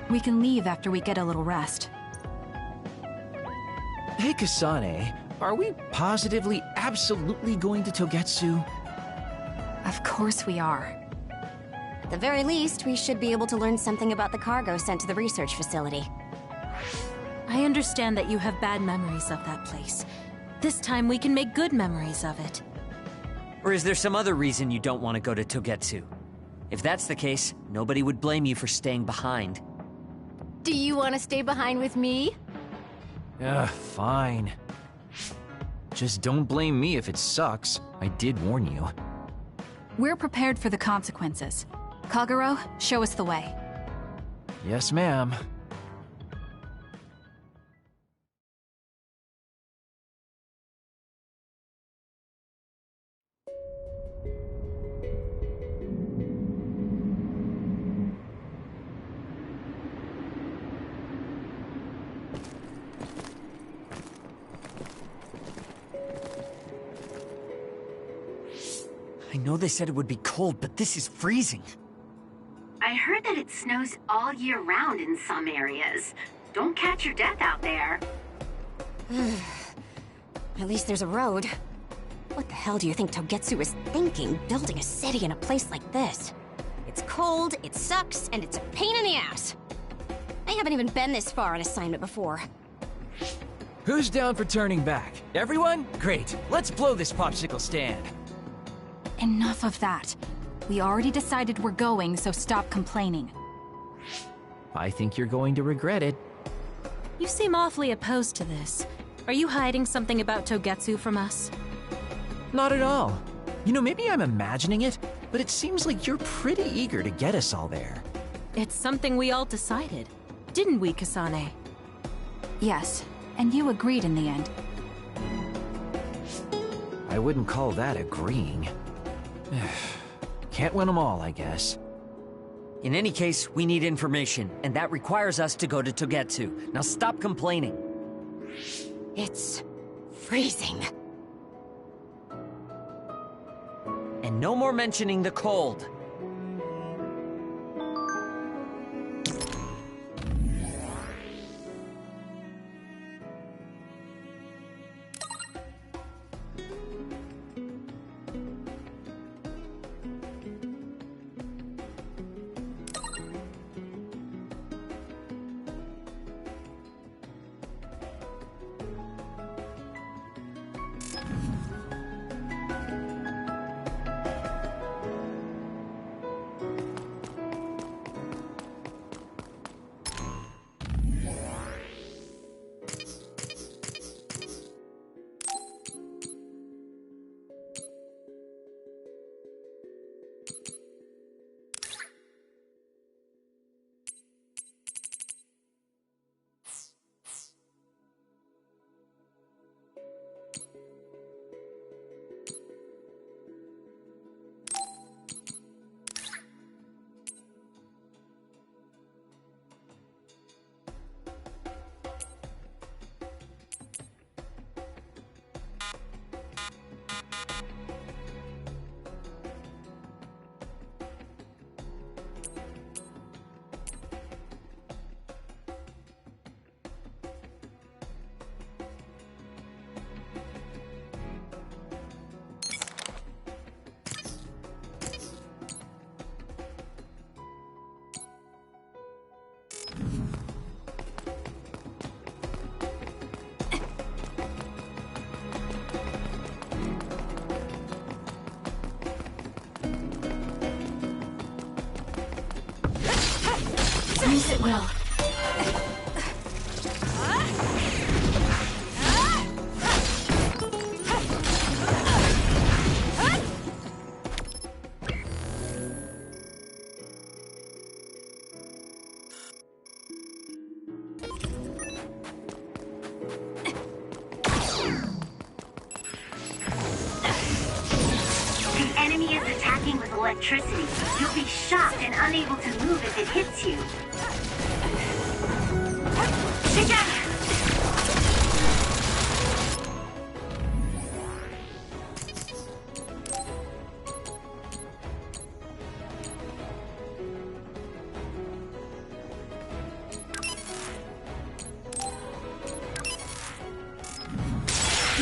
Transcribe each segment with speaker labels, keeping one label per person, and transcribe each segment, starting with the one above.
Speaker 1: We can leave after we get a little rest.
Speaker 2: Hey Kasane, are we positively, absolutely going to Togetsu?
Speaker 1: Of course we are.
Speaker 3: At the very least, we should be able to learn something about the cargo sent to the research facility.
Speaker 4: I understand that you have bad memories of that place. This time we can make good memories of it.
Speaker 5: Or is there some other reason you don't want to go to Togetsu? If that's the case, nobody would blame you for staying behind.
Speaker 3: Do you want to stay behind with me?
Speaker 2: Fine. Just don't blame me if it sucks. I did warn you.
Speaker 1: We're prepared for the consequences. Kagero, show us the way.
Speaker 2: Yes, ma'am.
Speaker 5: I know they said it would be cold, but this is freezing.
Speaker 6: I heard that it snows all year round in some areas. Don't catch your death out there.
Speaker 3: At least there's a road. What the hell do you think Togetsu is thinking, building a city in a place like this? It's cold, it sucks, and it's a pain in the ass. I haven't even been this far on assignment before.
Speaker 2: Who's down for turning back? Everyone? Great. Let's blow this popsicle stand.
Speaker 1: Enough of that. We already decided we're going, so stop complaining.
Speaker 2: I think you're going to regret it.
Speaker 4: You seem awfully opposed to this. Are you hiding something about Togetsu from us?
Speaker 2: Not at all. You know, maybe I'm imagining it, but it seems like you're pretty eager to get us all there.
Speaker 4: It's something we all decided. Didn't we, Kasane?
Speaker 1: Yes, and you agreed in the end.
Speaker 2: I wouldn't call that agreeing. Can't win them all, I guess.
Speaker 5: In any case, we need information, and that requires us to go to Togetsu. Now stop complaining.
Speaker 3: It's freezing.
Speaker 5: And no more mentioning the cold.
Speaker 1: Use it well.
Speaker 6: The enemy is attacking with electricity. You'll be shocked and unable to move if it hits you. Together!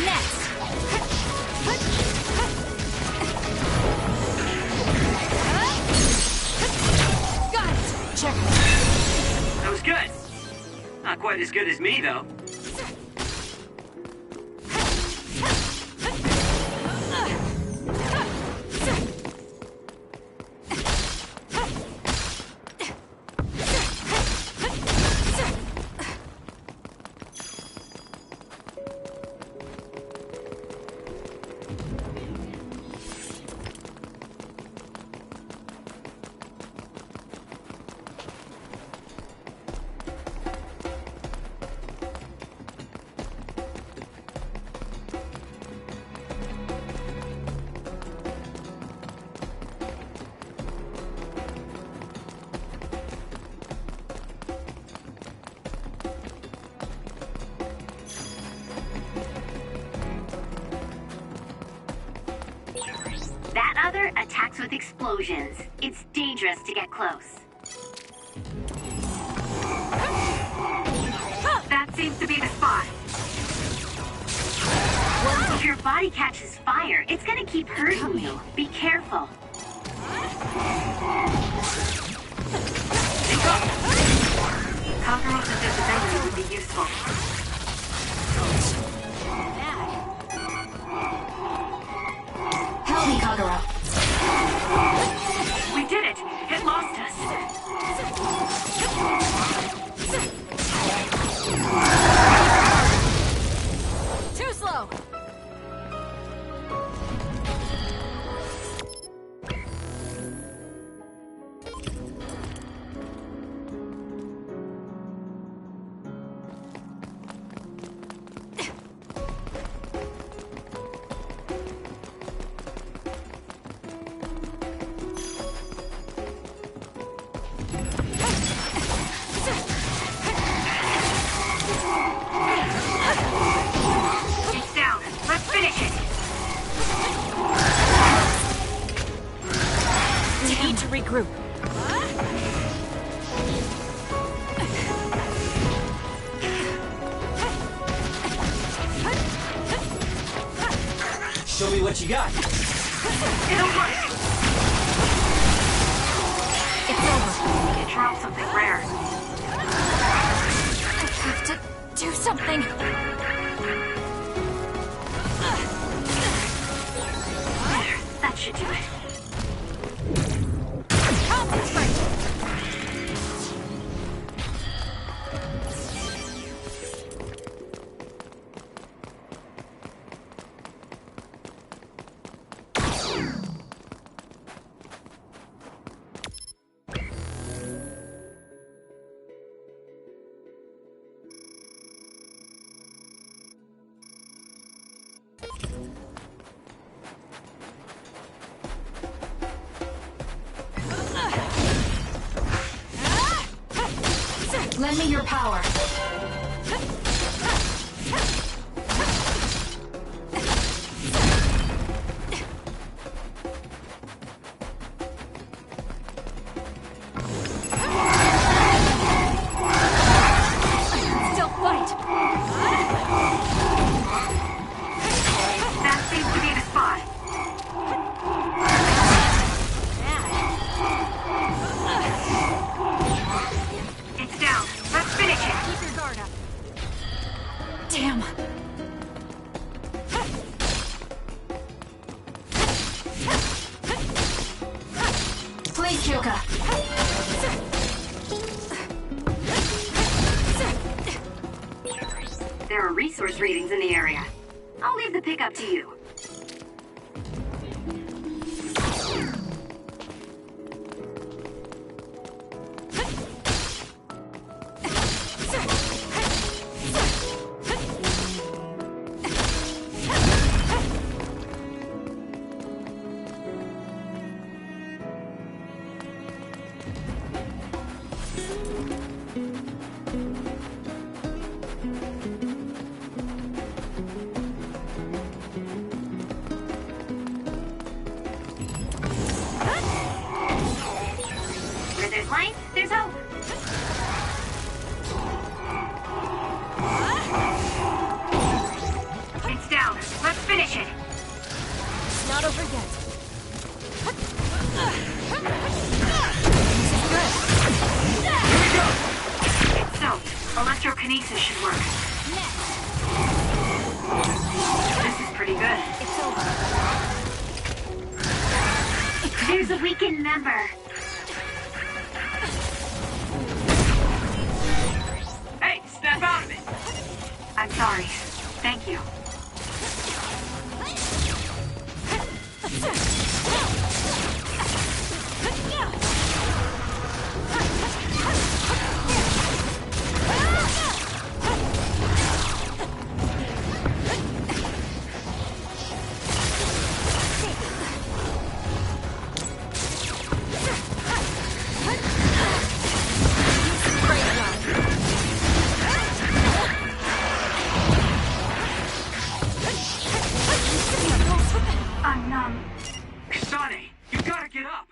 Speaker 1: Next! Got it! Check.
Speaker 5: That was good. Not quite as good as me, though.
Speaker 6: That other attacks with explosions. It's dangerous to get close. That seems to be the spot. If your body catches fire, it's gonna keep hurting you. Be careful. Cockroach invisibility would be useful.
Speaker 1: Help me, Kagura.
Speaker 6: We did it! It lost us!
Speaker 1: Too slow!
Speaker 6: It's down. Let's finish it!
Speaker 4: We need to regroup.
Speaker 5: Show me what you got.
Speaker 6: It'll work!
Speaker 1: It's over.
Speaker 6: It dropped something rare.
Speaker 1: I have to do something.
Speaker 6: There, that should do it.
Speaker 1: Concentrate! Lend me your power. Still fight.
Speaker 6: That seems to be the spot. It's down. Let's finish it.
Speaker 1: Keep your guard up. Damn. Please, Kyoka.
Speaker 6: There are resource readings in the area. I'll leave the pickup to you. There's a weakened member.
Speaker 7: Hey, snap out of it!
Speaker 6: I'm sorry. Thank you. I'm numb.
Speaker 7: Kasane, you gotta get up!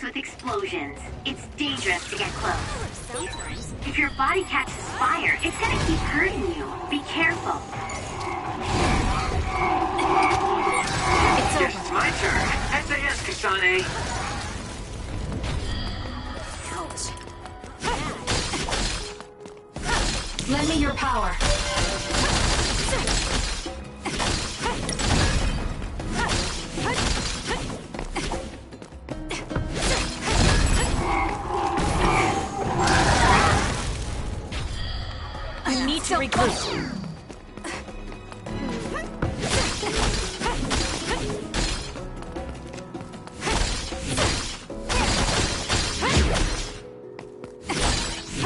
Speaker 6: With explosions. It's dangerous to get close. If your body catches fire, it's gonna keep hurting you. Be careful.
Speaker 7: Guess it's my turn. SAS, Kasane.
Speaker 1: Lend me your power.
Speaker 4: I need to regroup.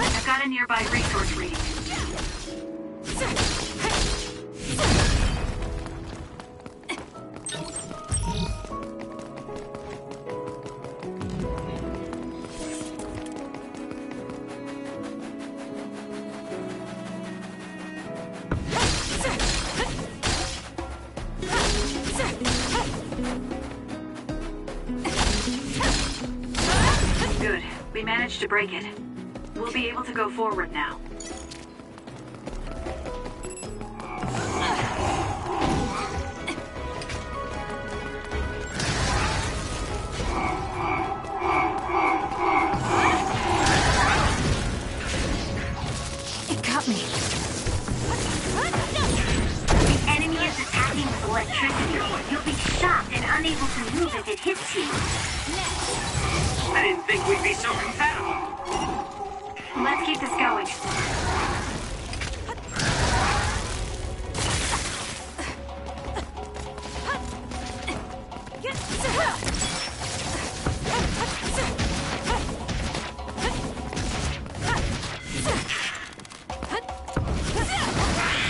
Speaker 6: I've got a nearby resource reading. Good. We managed to break it. We'll be able to go forward now.
Speaker 1: It got me.
Speaker 6: The enemy is attacking with electricity. You'll be shocked and unable to move if it hits you.
Speaker 7: I didn't think we'd be so compatible.
Speaker 6: Let's keep this going.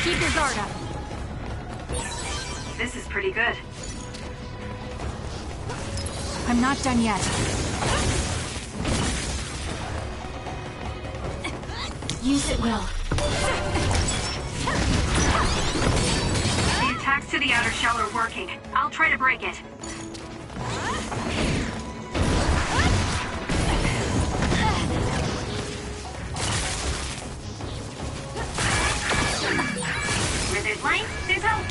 Speaker 1: Keep your guard up.
Speaker 6: This is pretty good.
Speaker 1: I'm not done yet. Use it, Will.
Speaker 6: The attacks to the outer shell are working. I'll try to break it. Where there's light, there's hope.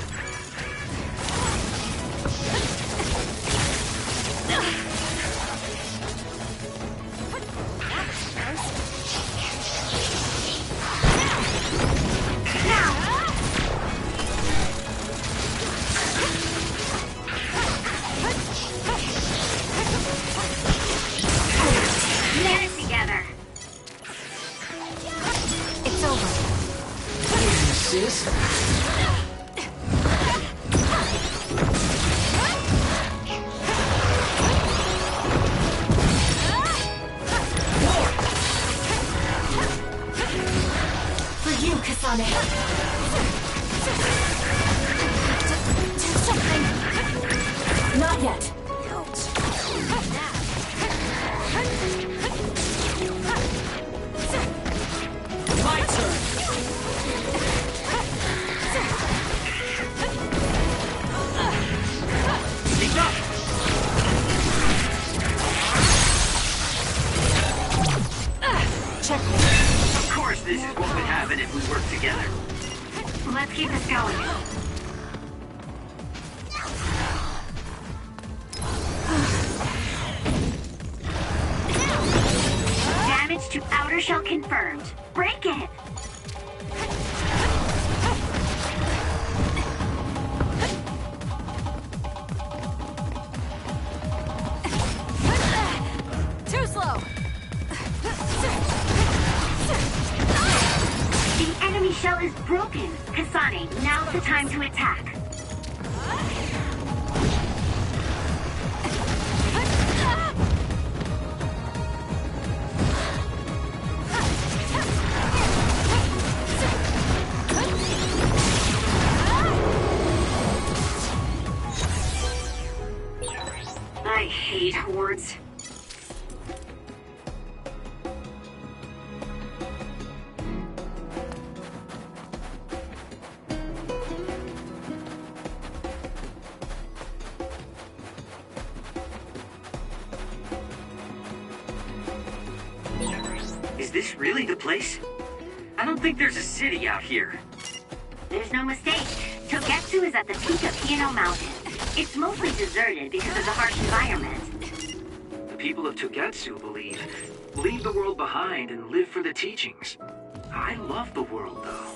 Speaker 6: Get it together.
Speaker 1: It's over.
Speaker 2: Sis?
Speaker 1: For you, Kasane. Do something. Not yet.
Speaker 5: My turn! Speak up!
Speaker 7: Of course this is what would happen if we worked together.
Speaker 6: Let's keep this going. Damage to outer shell confirmed. Break it!
Speaker 4: Too slow!
Speaker 6: The enemy shell is broken. Kasane, now's the time to attack. I hate hordes.
Speaker 7: Is this really the place? I don't think there's a city out here.
Speaker 6: There's no mistake. Togetsu is at the peak of Hino Mountain. It's mostly deserted because of the harsh environment.
Speaker 7: The people of Togetsu believe leave the world behind and live for the teachings. I love the world, though.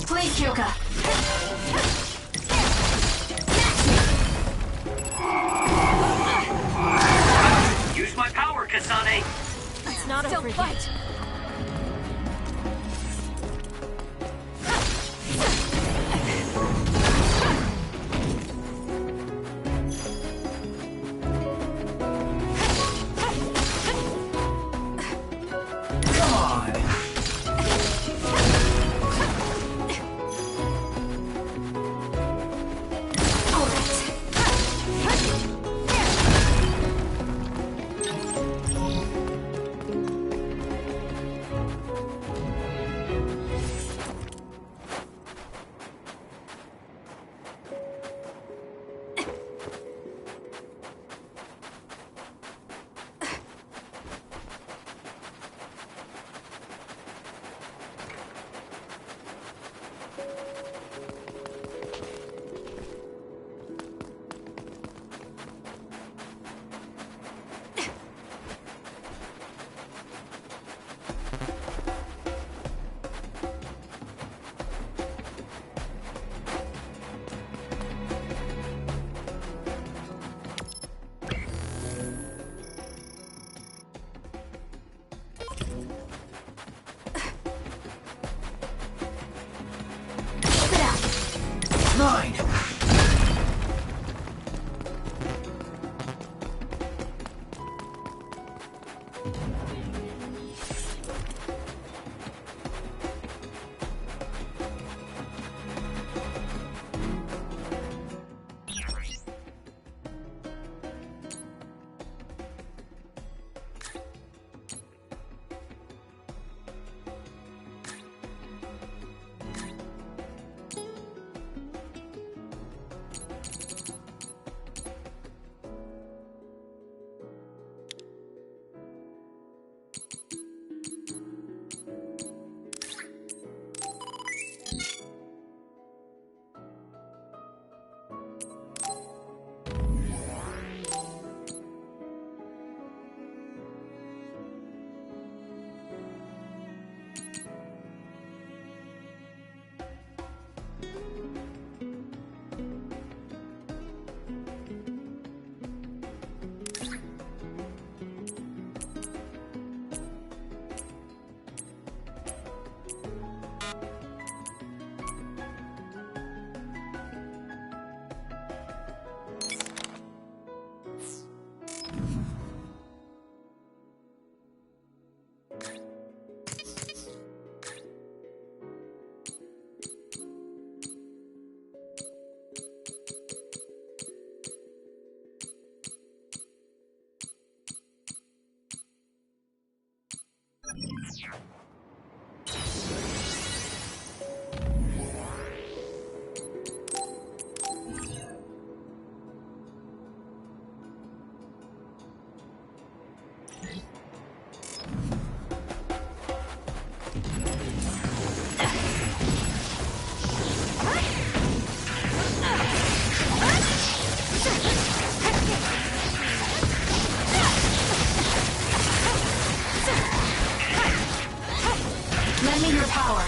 Speaker 1: Please, Kyoka.
Speaker 7: Use my power, Kasane!
Speaker 4: It's not over yet.
Speaker 1: Lend me your power.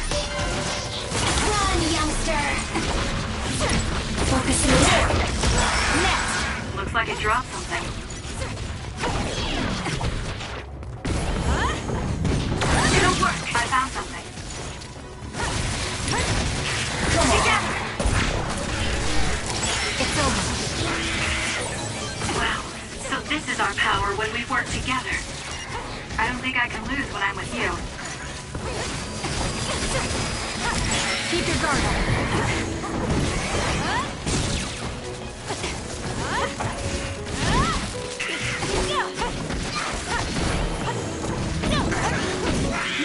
Speaker 3: Run, youngster!
Speaker 1: Focusing attack.
Speaker 3: Next!
Speaker 6: Looks like it dropped something. It'll work. I found something. Together!
Speaker 1: It's over.
Speaker 6: Wow. So this is our power when we work together. I don't think I can lose when I'm with you.
Speaker 1: Keep your guard up.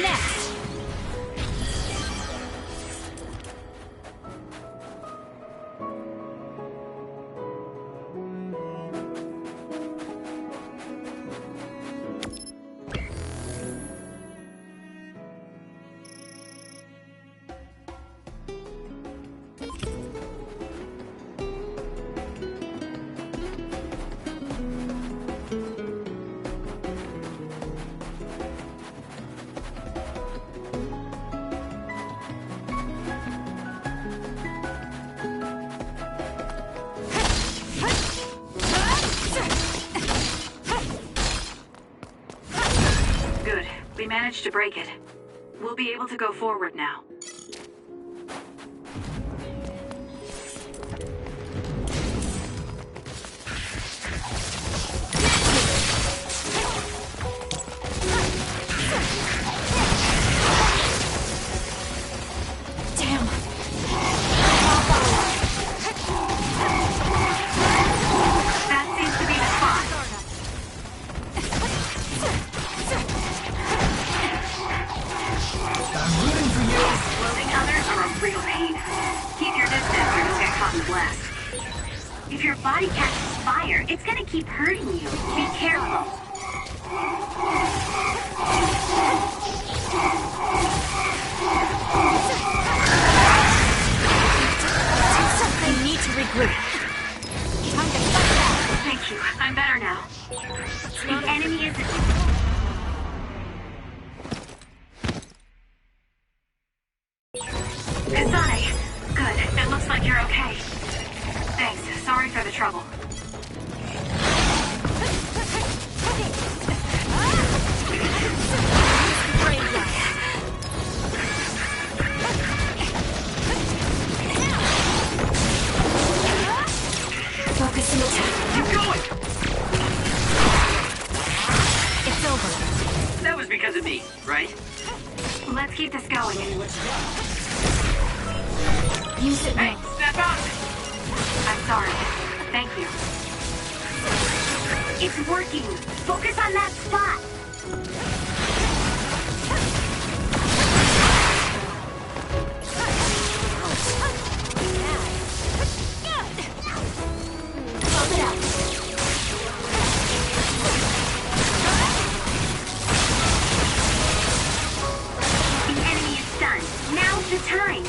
Speaker 1: Next.
Speaker 6: Good. We managed to break it. We'll be able to go forward now.
Speaker 1: Damn.
Speaker 6: That seems to be the spot. Exploding others are a real pain. Keep your distance or you'll get caught in the blast.
Speaker 3: If your body catches fire, it's gonna keep hurting you. Be careful.
Speaker 4: I need to regroup.
Speaker 3: Time to fight back.
Speaker 6: Thank you. I'm better now.
Speaker 3: The enemy is...
Speaker 6: Kasane! Good. It looks like you're okay. Thanks. Sorry for the trouble.
Speaker 1: Focusing attack.
Speaker 7: Keep going!
Speaker 1: It's over.
Speaker 7: That was because of me, right?
Speaker 6: Let's keep this going.
Speaker 1: Use it
Speaker 7: Hey,
Speaker 1: now.
Speaker 7: step out!
Speaker 6: I'm sorry. Thank you.
Speaker 3: It's working. Focus on that spot. Pump it up. The enemy is stunned. Now's the time.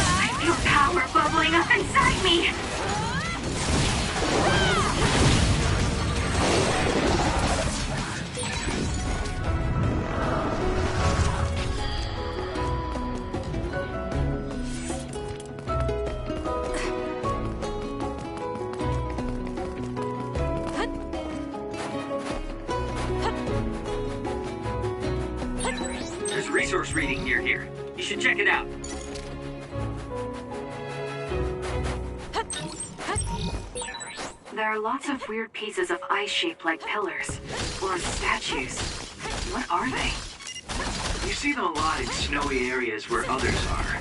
Speaker 6: I feel power bubbling up inside me.
Speaker 7: There's resource reading near here. You should check it out.
Speaker 6: There are lots of weird pieces of ice shaped like pillars, or statues. What are they?
Speaker 7: You see them a lot in snowy areas where others are.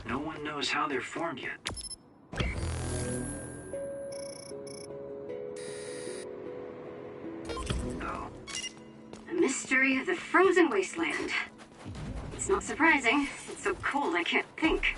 Speaker 7: No one knows how they're formed yet. Oh.
Speaker 6: The mystery of the frozen wasteland. It's not surprising. It's so cold I can't think.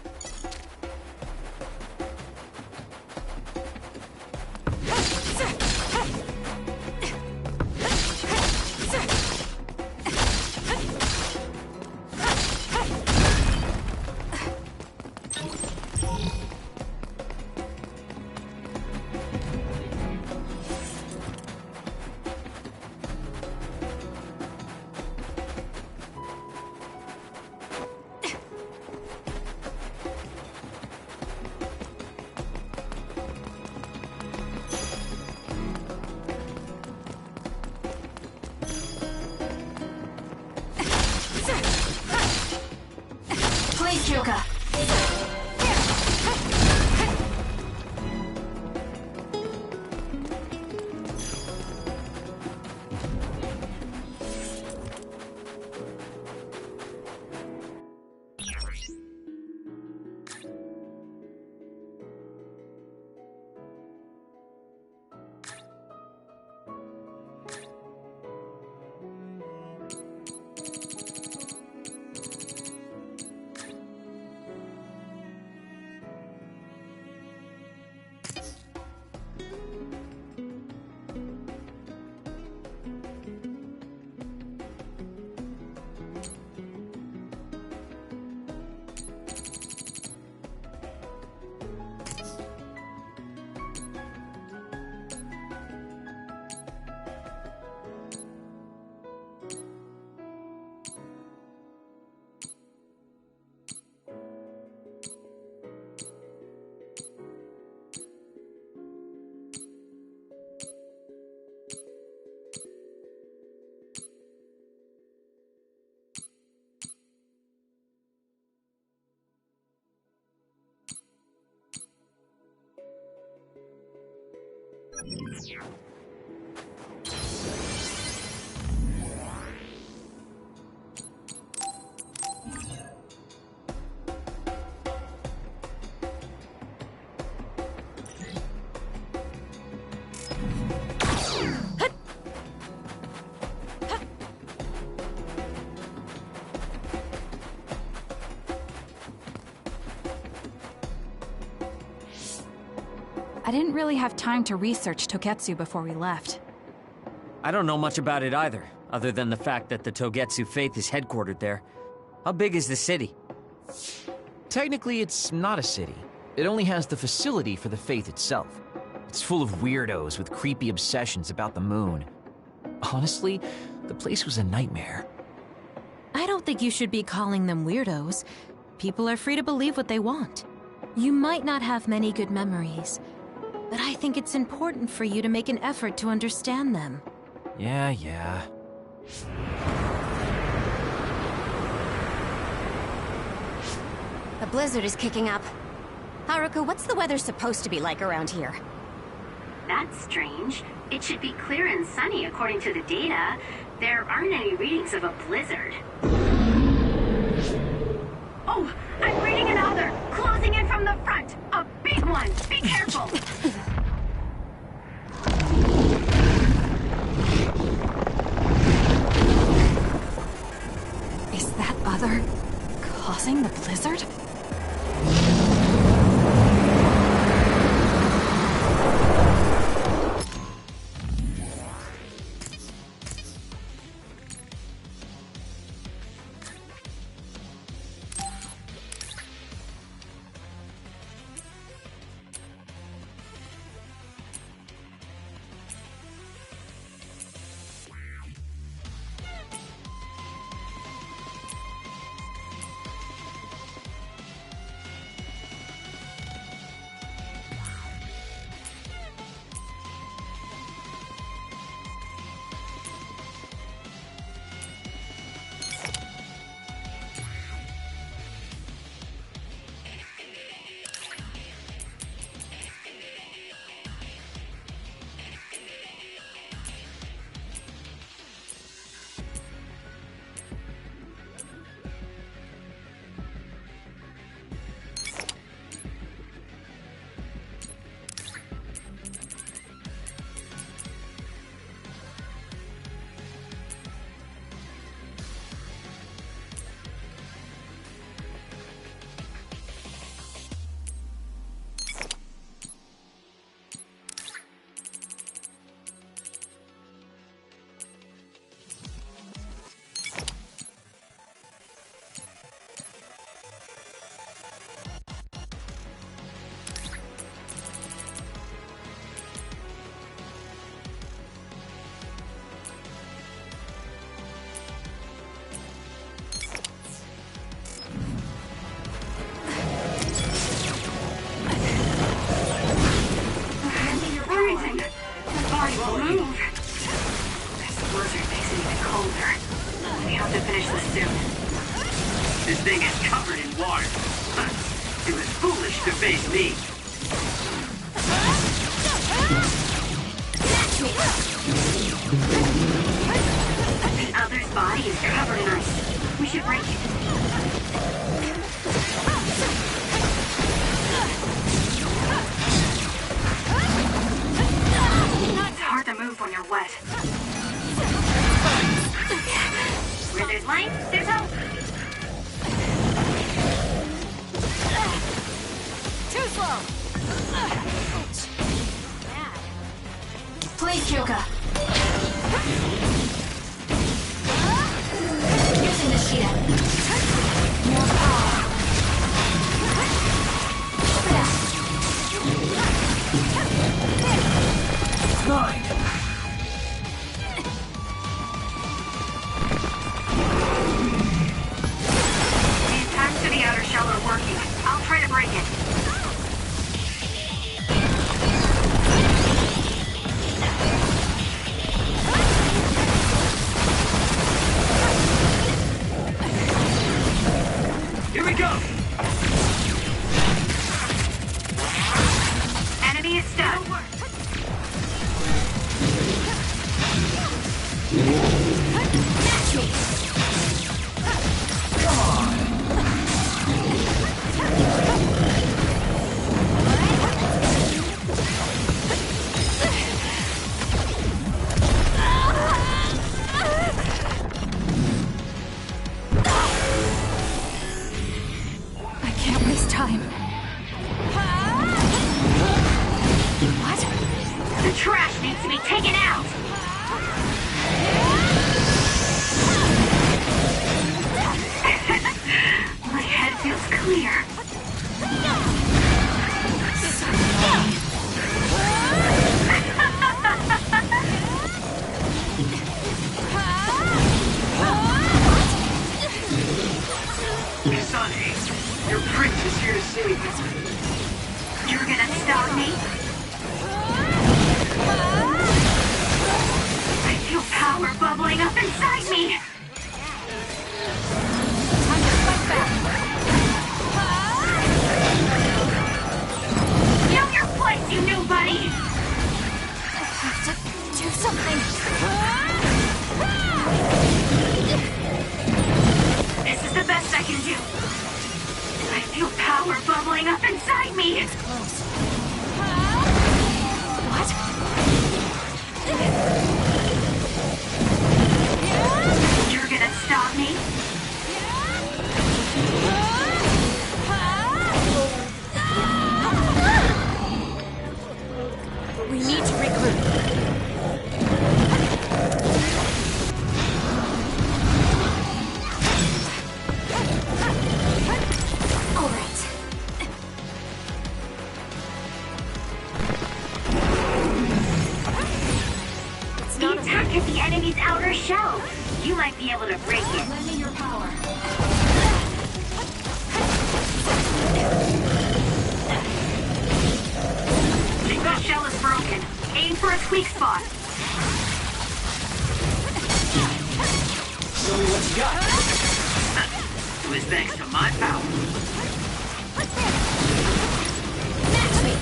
Speaker 6: Please, Kyoka.
Speaker 1: I didn't really have time to research Togetsu before we left.
Speaker 5: I don't know much about it either, other than the fact that the Togetsu faith is headquartered there. How big is the city?
Speaker 2: Technically, it's not a city. It only has the facility for the faith itself. It's full of weirdos with creepy obsessions about the moon. Honestly, the place was a nightmare.
Speaker 4: I don't think you should be calling them weirdos. People are free to believe what they want. You might not have many good memories, but I think it's important for you to make an effort to understand them.
Speaker 2: Yeah.
Speaker 3: The blizzard is kicking up. Haruka, what's the weather supposed to be like around here?
Speaker 6: That's strange. It should be clear and sunny according to the data. There aren't any readings of a blizzard. Oh, I'm reading another! Closing in from the front! A big one! Be careful!
Speaker 1: Is that other causing the blizzard?
Speaker 7: to face me.
Speaker 6: The other's body is covered in ice. We should break it. It's hard to move when you're wet. Where there's life, there's hope.
Speaker 1: Too slow! Please, Kyoka. Using the Shida. More power.
Speaker 7: Mine.
Speaker 6: The attacks to the outer shell are working. I'll try to break it.
Speaker 7: Here we go.
Speaker 6: Enemy is stunned.
Speaker 1: I can't waste time. What?
Speaker 6: The trash needs to be taken out. My head feels clear.
Speaker 7: Sonny, your prince is here to save you.
Speaker 6: You're gonna stop me? I feel power bubbling up inside me.
Speaker 1: Time to fight back.
Speaker 6: Know your place, you nobody.
Speaker 1: I have to do something.
Speaker 6: This is the best I can do. I feel power bubbling up inside me.
Speaker 1: Close. What?
Speaker 6: You're gonna stop me?
Speaker 1: We need to regroup. All right. It's
Speaker 6: The
Speaker 1: not
Speaker 6: attack hit the enemy's outer shell. You might be able to break it.
Speaker 1: Lend me your power.
Speaker 6: The shell is broken. Aim for its weak spot.
Speaker 7: Show me what you got. It was thanks to my power.
Speaker 1: Match me.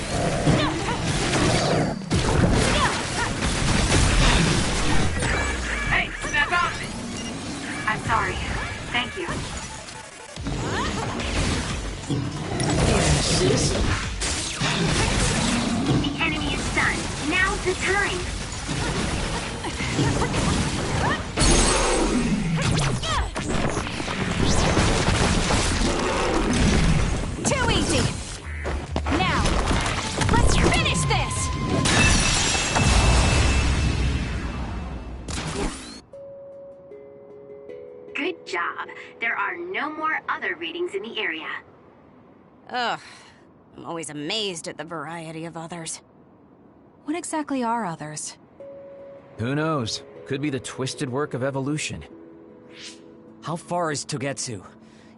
Speaker 7: Hey, snap out of it.
Speaker 6: I'm sorry. Thank you.
Speaker 2: Sis?
Speaker 6: The enemy is stunned. Now's the time.
Speaker 1: Too easy. Now, let's finish this.
Speaker 6: Good job. There are no more other readings in the area.
Speaker 3: Ugh. I'm always amazed at the variety of others.
Speaker 1: What exactly are others?
Speaker 2: Who knows? Could be the twisted work of evolution.
Speaker 5: How far is Togetsu?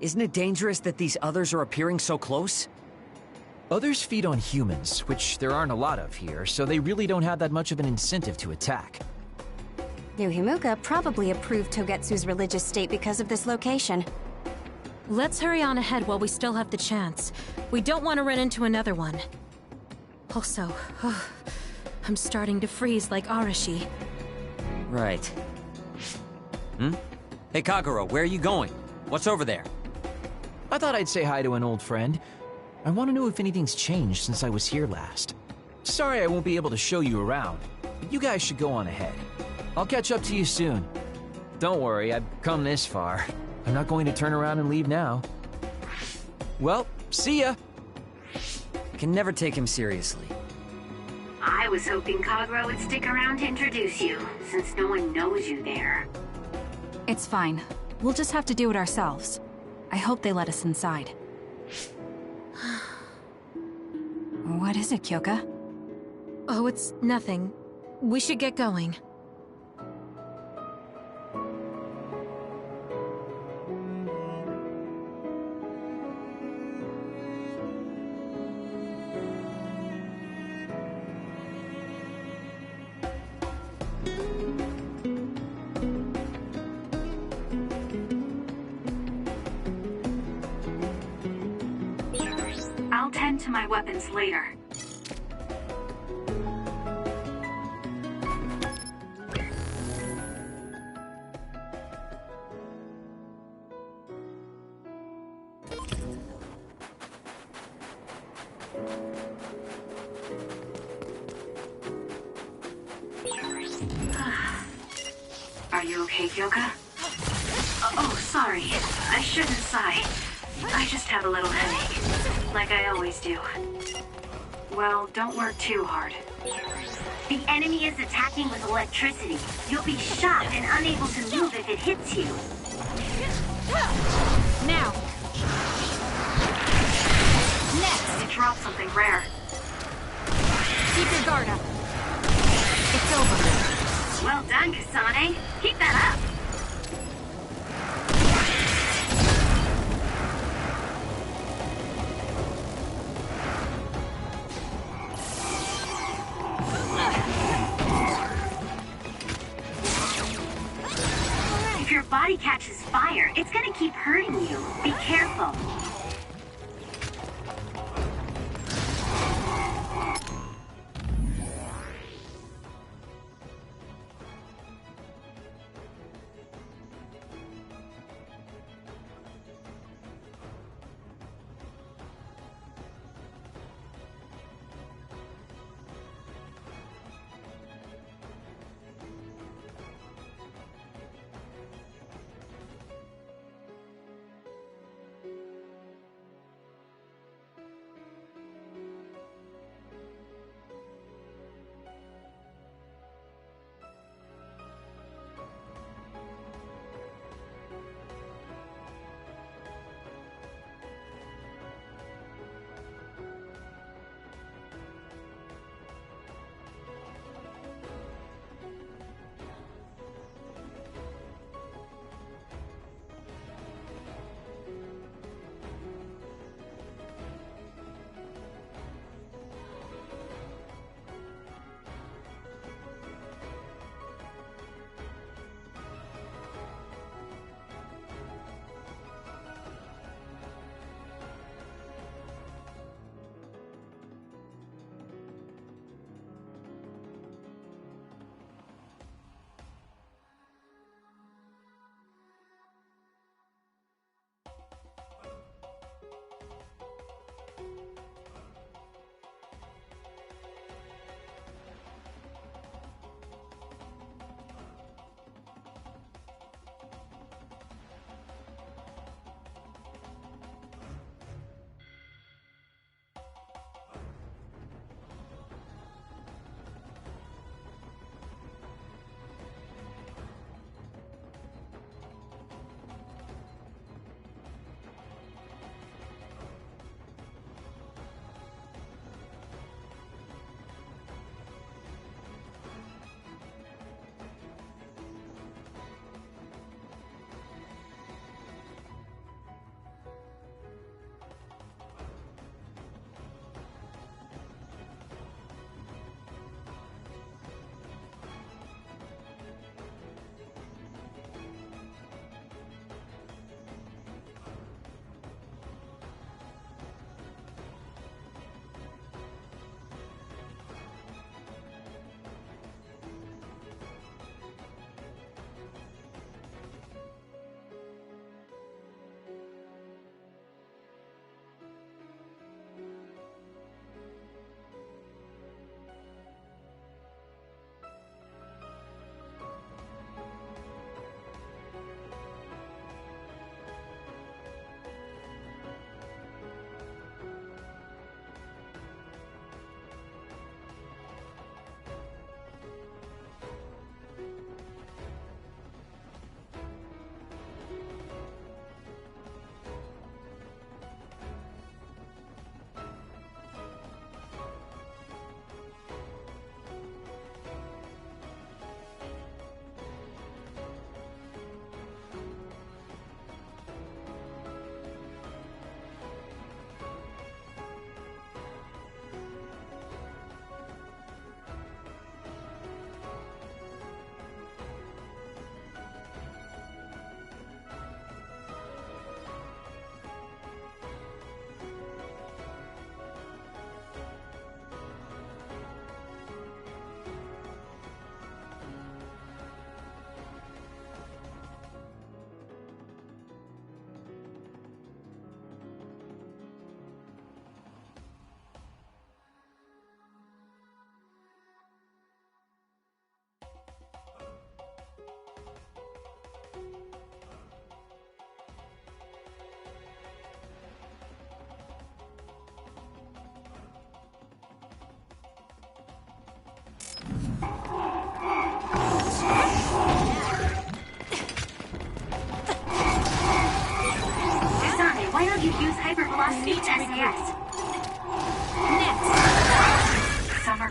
Speaker 5: Isn't it dangerous that these others are appearing so close?
Speaker 2: Others feed on humans, which there aren't a lot of here, so they really don't have that much of an incentive to attack.
Speaker 3: New Himuka probably approved Togetsu's religious state because of this location.
Speaker 4: Let's hurry on ahead while we still have the chance. We don't want to run into another one. Also, I'm starting to freeze like Arashi.
Speaker 5: Right. Hey, Kagero, where are you going? What's over there?
Speaker 2: I thought I'd say hi to an old friend. I want to know if anything's changed since I was here last. Sorry I won't be able to show you around, but you guys should go on ahead. I'll catch up to you soon. Don't worry, I've come this far. I'm not going to turn around and leave now. Well, see ya!
Speaker 5: I can never take him seriously.
Speaker 6: I was hoping Kagero would stick around to introduce you, since no one knows you there.
Speaker 1: It's fine. We'll just have to do it ourselves. I hope they let us inside. What is it, Kyoka?
Speaker 4: Oh, it's nothing. We should get going.
Speaker 6: I'll tend to my weapons later. Are you okay, Kyoka? Oh, sorry. I shouldn't sigh. I just have a little headache, like I always do. Well, don't work too hard. The enemy is attacking with electricity. You'll be shocked and unable to move if it hits you.
Speaker 1: Now! Next!
Speaker 6: It dropped something rare.
Speaker 1: Keep your guard up. It's over.
Speaker 6: Well done, Kasane. Keep that up. If your body catches fire, it's gonna keep hurting you. Be careful.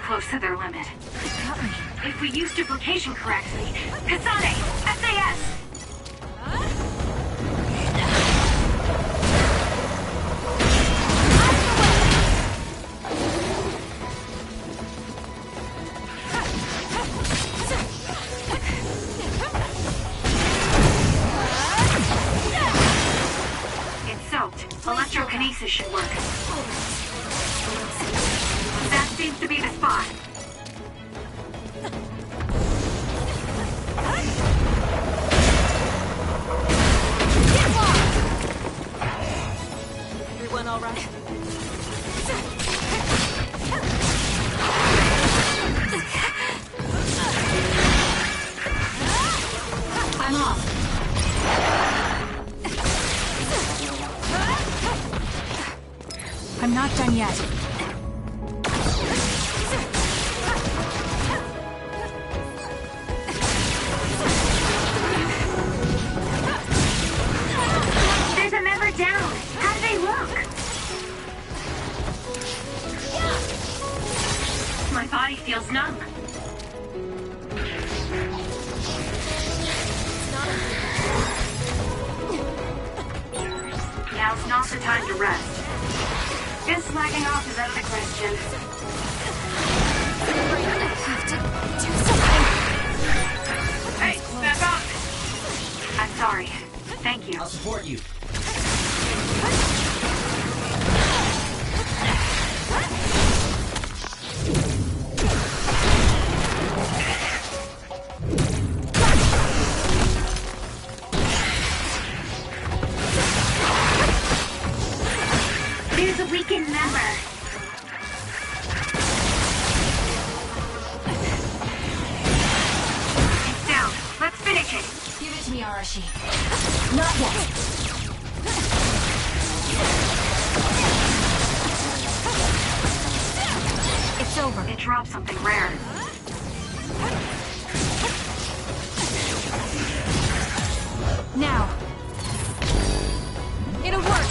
Speaker 6: close to their limit. If we use duplication correctly, Kasane! SAS! It's soaked. Electrokinesis should work. That seems to be the spot.
Speaker 4: Everyone all right?
Speaker 6: I'm off.
Speaker 1: I'm not done yet.
Speaker 6: There's a member down. How do they look? My body feels numb. Now's not the time to rest. Just slacking off is out of the question.
Speaker 3: I have to do something.
Speaker 6: Hey, back up! I'm sorry. Thank you.
Speaker 5: I'll support you.
Speaker 6: There's a weakened member. It's down. Let's finish it.
Speaker 1: Give it to me, Arashi.
Speaker 3: Not yet.
Speaker 1: It's over.
Speaker 6: It dropped something rare.
Speaker 1: Now. It'll work.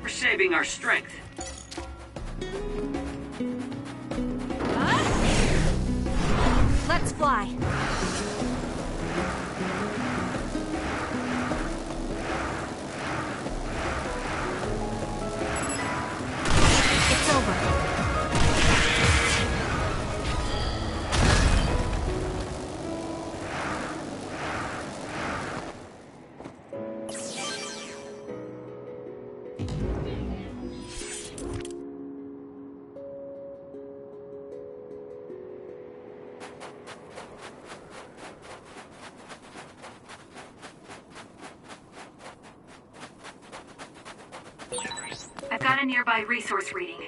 Speaker 7: We're saving our strength.
Speaker 1: Let's fly. It's over.
Speaker 6: I've got a nearby resource reading.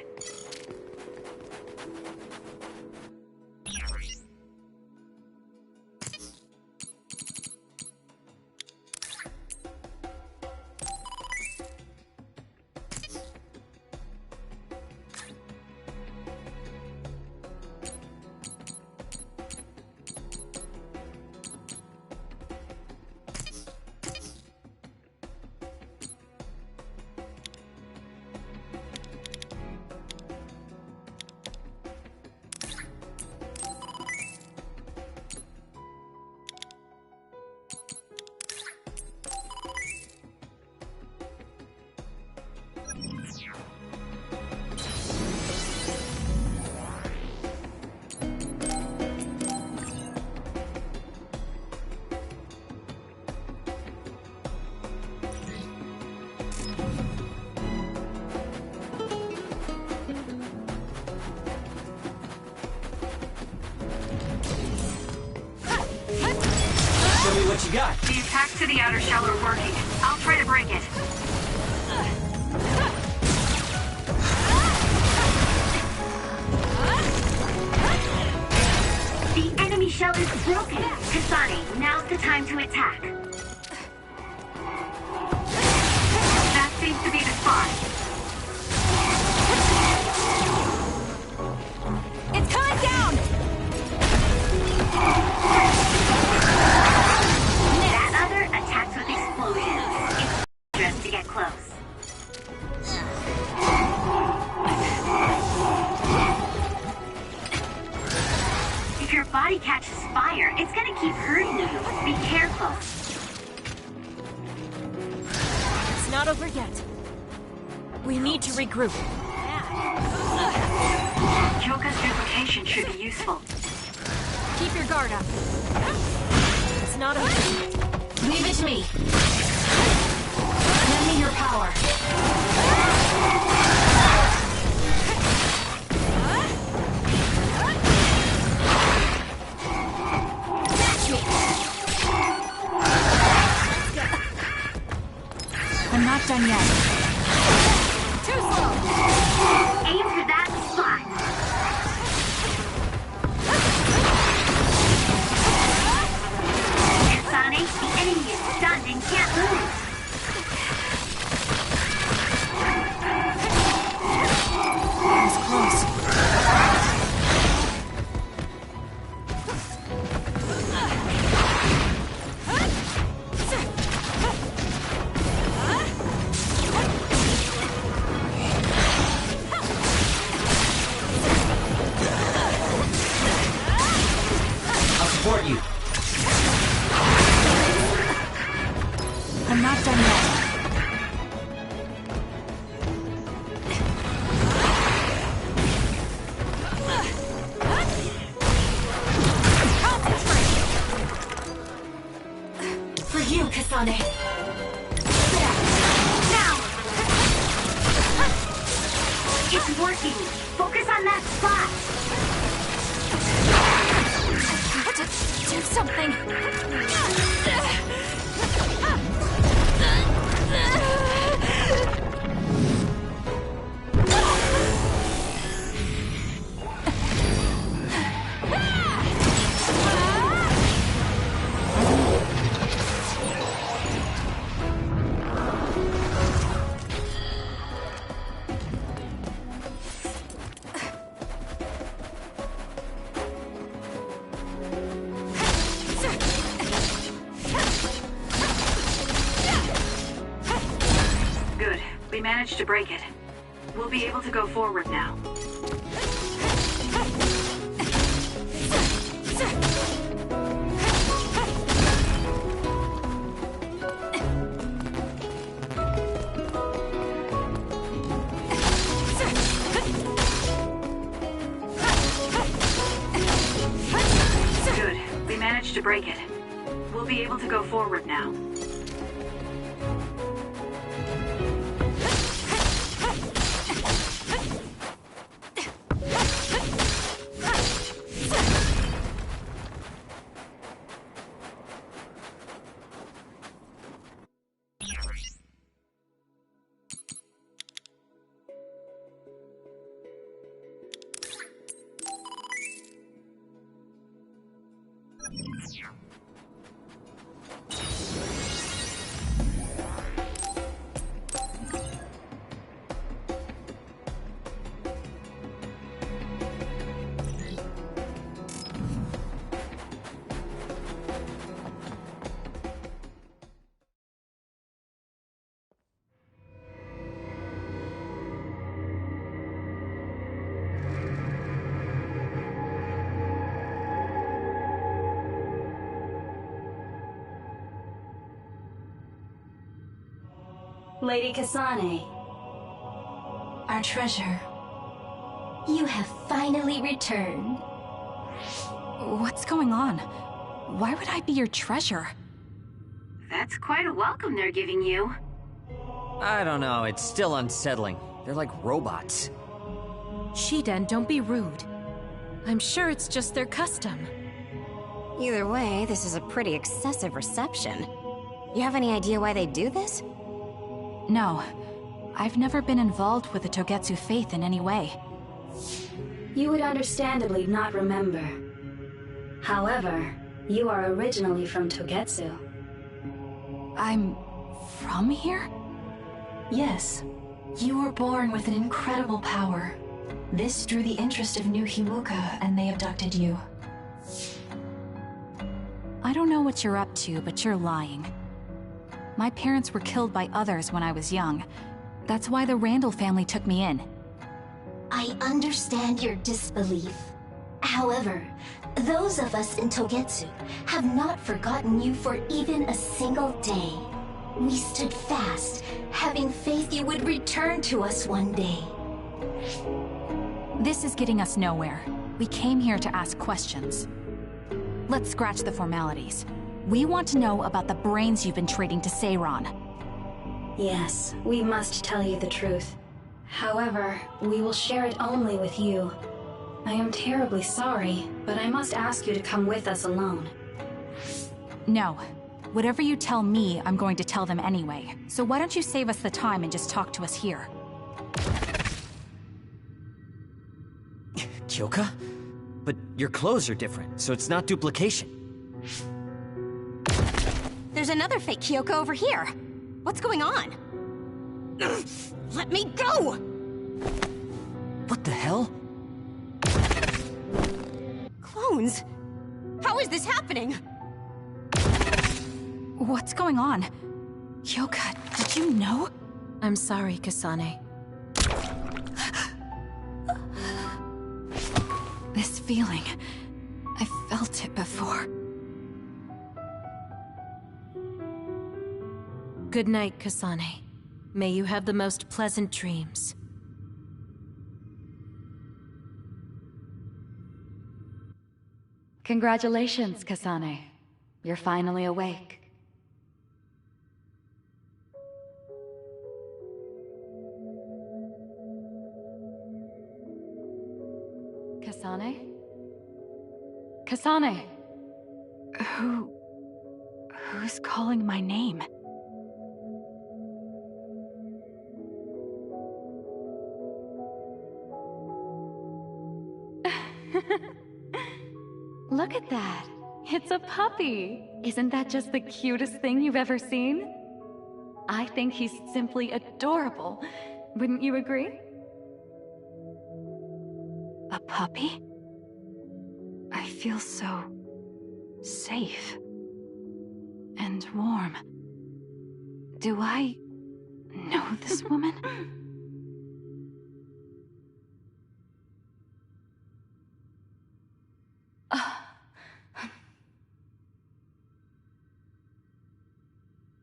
Speaker 5: Show me what you got.
Speaker 6: The attacks to the outer shell are working. I'll try to break it. The enemy shell is broken. Kasane, now's the time to attack. That seems to be the spot.
Speaker 1: It's coming down!
Speaker 6: That other attacks with explosions. It's just to get close. If your body catches fire, it's gonna keep hurting you. Be careful.
Speaker 1: It's not over yet. We need to regroup.
Speaker 6: Kyoka's duplication should be useful.
Speaker 1: Keep your guard up. It's not over. Leave it to me. Lend me your power. Catch me. I'm not done yet. Too slow.
Speaker 6: Aim for that spot. Kasane, the enemy is stunned and can't move.
Speaker 1: That was close.
Speaker 5: I'll support you.
Speaker 1: I'm not done yet. For you, Kasane.
Speaker 6: Now! It's working. Focus on that spot.
Speaker 1: Have to do something.
Speaker 6: managed to break it. We'll be able to go forward now. Good. We managed to break it. We'll be able to go forward now.
Speaker 8: Lady Kasane. Our treasure.
Speaker 3: You have finally returned.
Speaker 1: What's going on? Why would I be your treasure?
Speaker 6: That's quite a welcome they're giving you.
Speaker 5: I don't know, it's still unsettling. They're like robots.
Speaker 4: Shiden, don't be rude. I'm sure it's just their custom.
Speaker 3: Either way, this is a pretty excessive reception. You have any idea why they do this?
Speaker 1: No. I've never been involved with the Togetsu faith in any way.
Speaker 8: You would understandably not remember. However, you are originally from Togetsu.
Speaker 1: I'm from here?
Speaker 8: Yes. You were born with an incredible power. This drew the interest of New Himuka, and they abducted you.
Speaker 1: I don't know what you're up to, but you're lying. My parents were killed by others when I was young. That's why the Randall family took me in.
Speaker 9: I understand your disbelief. However, those of us in Togetsu have not forgotten you for even a single day. We stood fast, having faith you would return to us one day.
Speaker 1: This is getting us nowhere. We came here to ask questions. Let's scratch the formalities. We want to know about the brains you've been trading to Seiron.
Speaker 8: Yes, we must tell you the truth. However, we will share it only with you. I am terribly sorry, but I must ask you to come with us alone.
Speaker 1: No. Whatever you tell me, I'm going to tell them anyway. So why don't you save us the time and just talk to us here?
Speaker 5: Kyoka? But your clothes are different, so it's not duplication.
Speaker 3: There's another fake Kyoko over here. What's going on? Let me go!
Speaker 5: What the hell?
Speaker 3: Clones? How is this happening?
Speaker 1: What's going on? Kyoka, did you know?
Speaker 4: I'm sorry, Kasane.
Speaker 1: This feeling... I felt it before.
Speaker 4: Good night, Kasane. May you have the most pleasant dreams.
Speaker 10: Congratulations, Kasane. You're finally awake. Kasane? Kasane!
Speaker 1: Who's calling my name?
Speaker 10: Look at that! It's a puppy! Isn't that just the cutest thing you've ever seen? I think he's simply adorable. Wouldn't you agree?
Speaker 1: A puppy? I feel so... safe. And warm. Do I know this woman?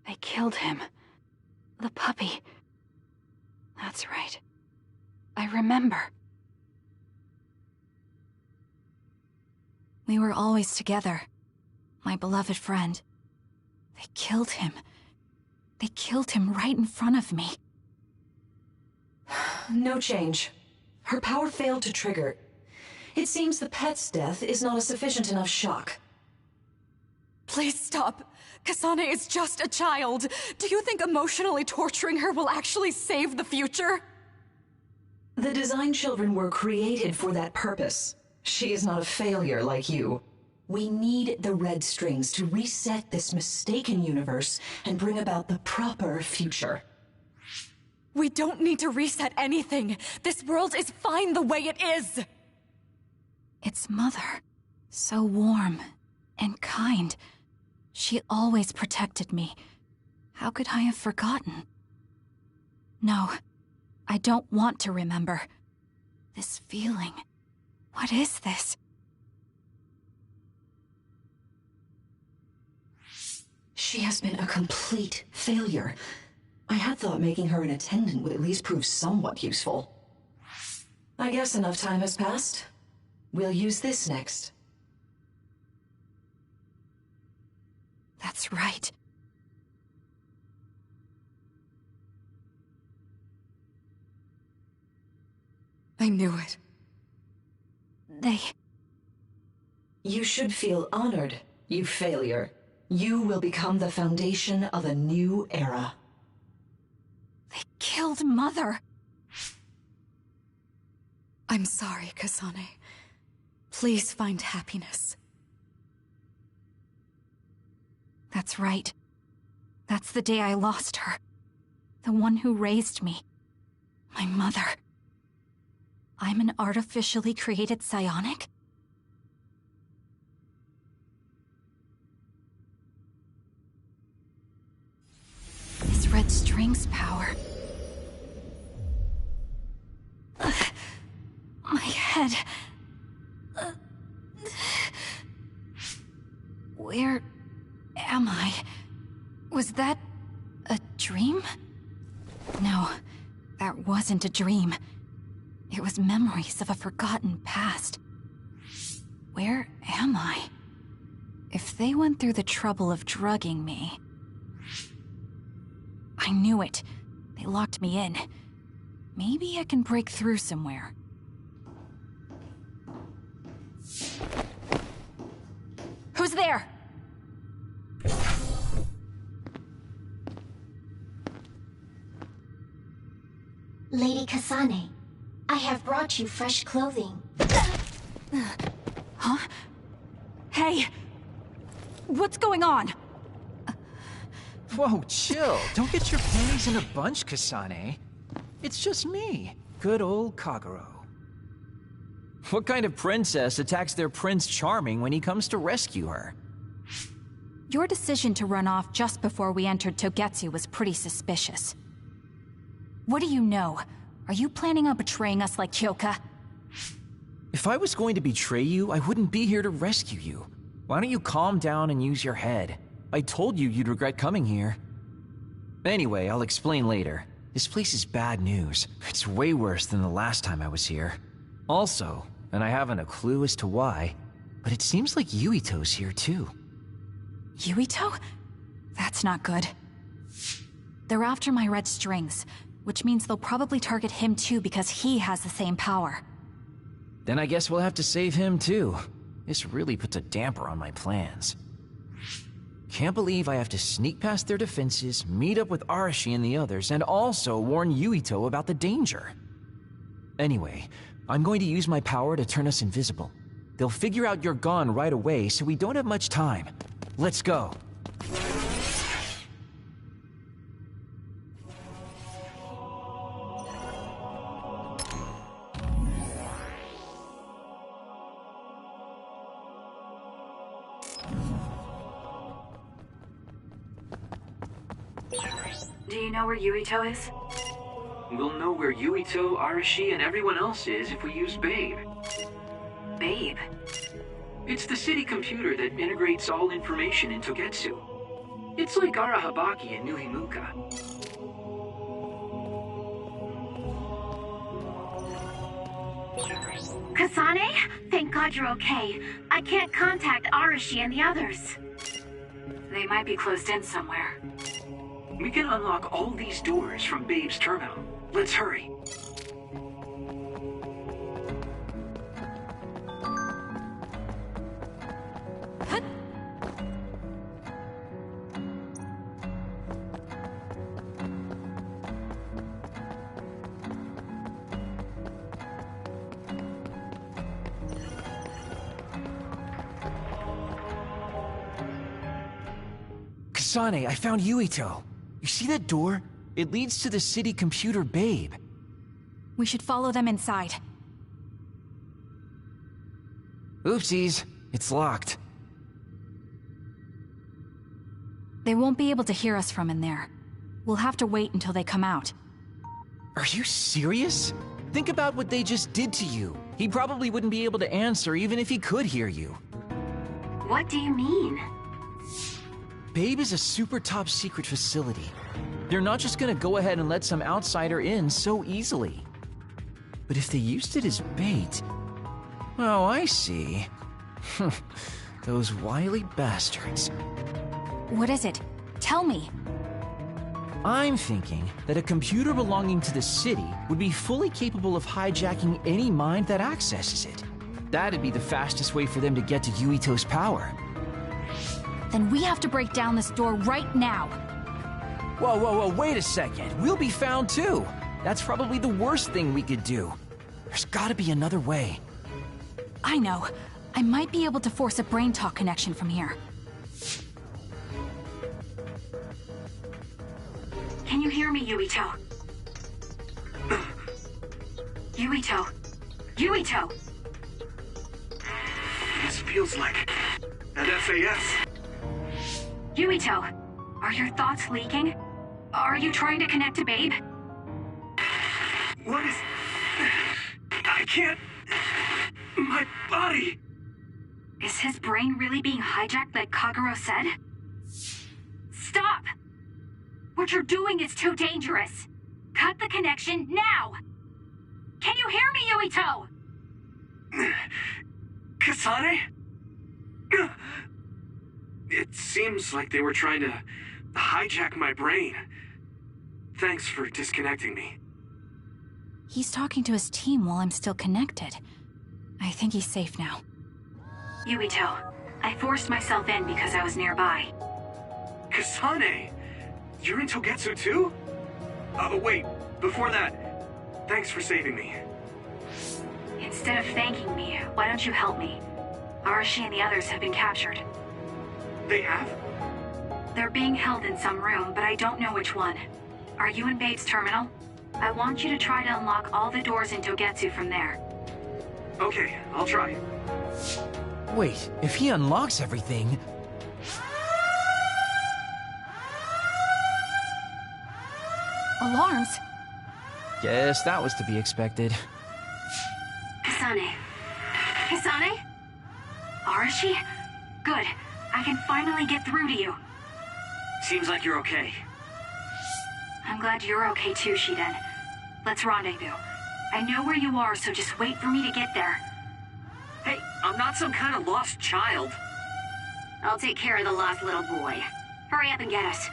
Speaker 1: They killed him. The puppy. That's right. I remember. We were always together. My beloved friend. They killed him. They killed him right in front of me.
Speaker 11: No change. Her power failed to trigger. It seems the pet's death is not a sufficient enough shock.
Speaker 1: Please stop. Kasane is just a child. Do you think emotionally torturing her will actually save the future?
Speaker 11: The design children were created for that purpose. She is not a failure like you. We need the red strings to reset this mistaken universe and bring about the proper future.
Speaker 1: We don't need to reset anything. This world is fine the way it is. It's Mother. So warm and kind. She always protected me. How could I have forgotten? No, I don't want to remember. This feeling. What is this?
Speaker 11: She has been a complete failure. I had thought making her an attendant would at least prove somewhat useful. I guess enough time has passed. We'll use this next.
Speaker 1: That's right. I knew it.
Speaker 11: You should feel honored, you failure. You will become the foundation of a new era.
Speaker 1: They killed Mother. I'm sorry, Kasane. Please find happiness. That's right. That's the day I lost her. The one who raised me. My mother. I'm an artificially created psionic? This red string's power. My head. Where am I? Was that a dream? No, that wasn't a dream. It was memories of a forgotten past. Where am I? If they went through the trouble of drugging me... I knew it. They locked me in. Maybe I can break through somewhere. Who's there?
Speaker 9: Lady Kasane, I have brought you fresh clothing.
Speaker 1: Huh? Hey! What's going on?
Speaker 2: Whoa, chill. Don't get your panties in a bunch, Kasane. It's just me, good old Kagero. What kind of princess attacks their Prince Charming when he comes to rescue her?
Speaker 1: Your decision to run off just before we entered Togetsu was pretty suspicious. What do you know? Are you planning on betraying us like Kyoka?
Speaker 2: If I was going to betray you, I wouldn't be here to rescue you. Why don't you calm down and use your head? I told you you'd regret coming here. Anyway, I'll explain later. This place is bad news. It's way worse than the last time I was here. Also, and I haven't a clue as to why, but it seems like Yuito's here too.
Speaker 1: Yuito? That's not good. They're after my red strings, which means they'll probably target him too because he has the same power.
Speaker 2: Then I guess we'll have to save him too. This really puts a damper on my plans. Can't believe I have to sneak past their defenses, meet up with Arashi and the others, and also warn Yuito about the danger. Anyway, I'm going to use my power to turn us invisible. They'll figure out you're gone right away, so we don't have much time. Let's go.
Speaker 6: Do you know where Yuito is?
Speaker 7: We'll know where Yuito, Arashi, and everyone else is if we use Babe.
Speaker 6: Babe?
Speaker 7: It's the city computer that integrates all information in Togetsu. It's like Arahabaki and Nuhimuka.
Speaker 6: Kasane? Thank God you're okay. I can't contact Arashi and the others. They might be closed in somewhere.
Speaker 7: We can unlock all these doors from Babe's terminal. Let's hurry.
Speaker 2: Kasane, I found Yuito. You see that door? It leads to the city computer Babe.
Speaker 1: We should follow them inside.
Speaker 2: Oopsies, it's locked.
Speaker 1: They won't be able to hear us from in there. We'll have to wait until they come out.
Speaker 2: Are you serious? Think about what they just did to you. He probably wouldn't be able to answer even if he could hear you.
Speaker 6: What do you mean?
Speaker 2: Babe is a super top secret facility. They're not just gonna go ahead and let some outsider in so easily. But if they used it as bait... Oh, I see. Those wily bastards.
Speaker 1: What is it? Tell me.
Speaker 2: I'm thinking that a computer belonging to the city would be fully capable of hijacking any mind that accesses it. That'd be the fastest way for them to get to Yuito's power.
Speaker 1: Then we have to break down this door right now.
Speaker 2: Whoa, wait a second. We'll be found too. That's probably the worst thing we could do. There's gotta be another way.
Speaker 1: I know. I might be able to force a brain talk connection from here.
Speaker 6: Can you hear me, Yuito? Yuito! Yuito!
Speaker 7: This feels like an FAS.
Speaker 6: Yuito, are your thoughts leaking? Are you trying to connect to Babe?
Speaker 7: What is... I can't... My body...
Speaker 6: Is his brain really being hijacked like Kagero said? Stop! What you're doing is too dangerous. Cut the connection now! Can you hear me, Yuito?
Speaker 7: Kasane? It seems like they were trying to hijack my brain. Thanks for disconnecting me.
Speaker 1: He's talking to his team while I'm still connected. I think he's safe now.
Speaker 6: Yuito, I forced myself in because I was nearby.
Speaker 7: Kasane! You're in Togetsu too? Oh, wait. Before that, thanks for saving me.
Speaker 6: Instead of thanking me, why don't you help me? Arashi and the others have been captured.
Speaker 7: They have?
Speaker 6: They're being held in some room, but I don't know which one. Are you in Babe's terminal? I want you to try to unlock all the doors in Togetsu from there.
Speaker 7: Okay, I'll try.
Speaker 2: Wait, if he unlocks everything...
Speaker 1: Alarms?
Speaker 2: Guess that was to be expected.
Speaker 6: Kasane. Kasane? Arashi? Good. I can finally get through to you.
Speaker 5: Seems like you're okay.
Speaker 6: I'm glad you're okay too, Shiden. Let's rendezvous. I know where you are, so just wait for me to get there.
Speaker 5: Hey, I'm not some kind of lost child.
Speaker 6: I'll take care of the lost little boy. Hurry up and get us.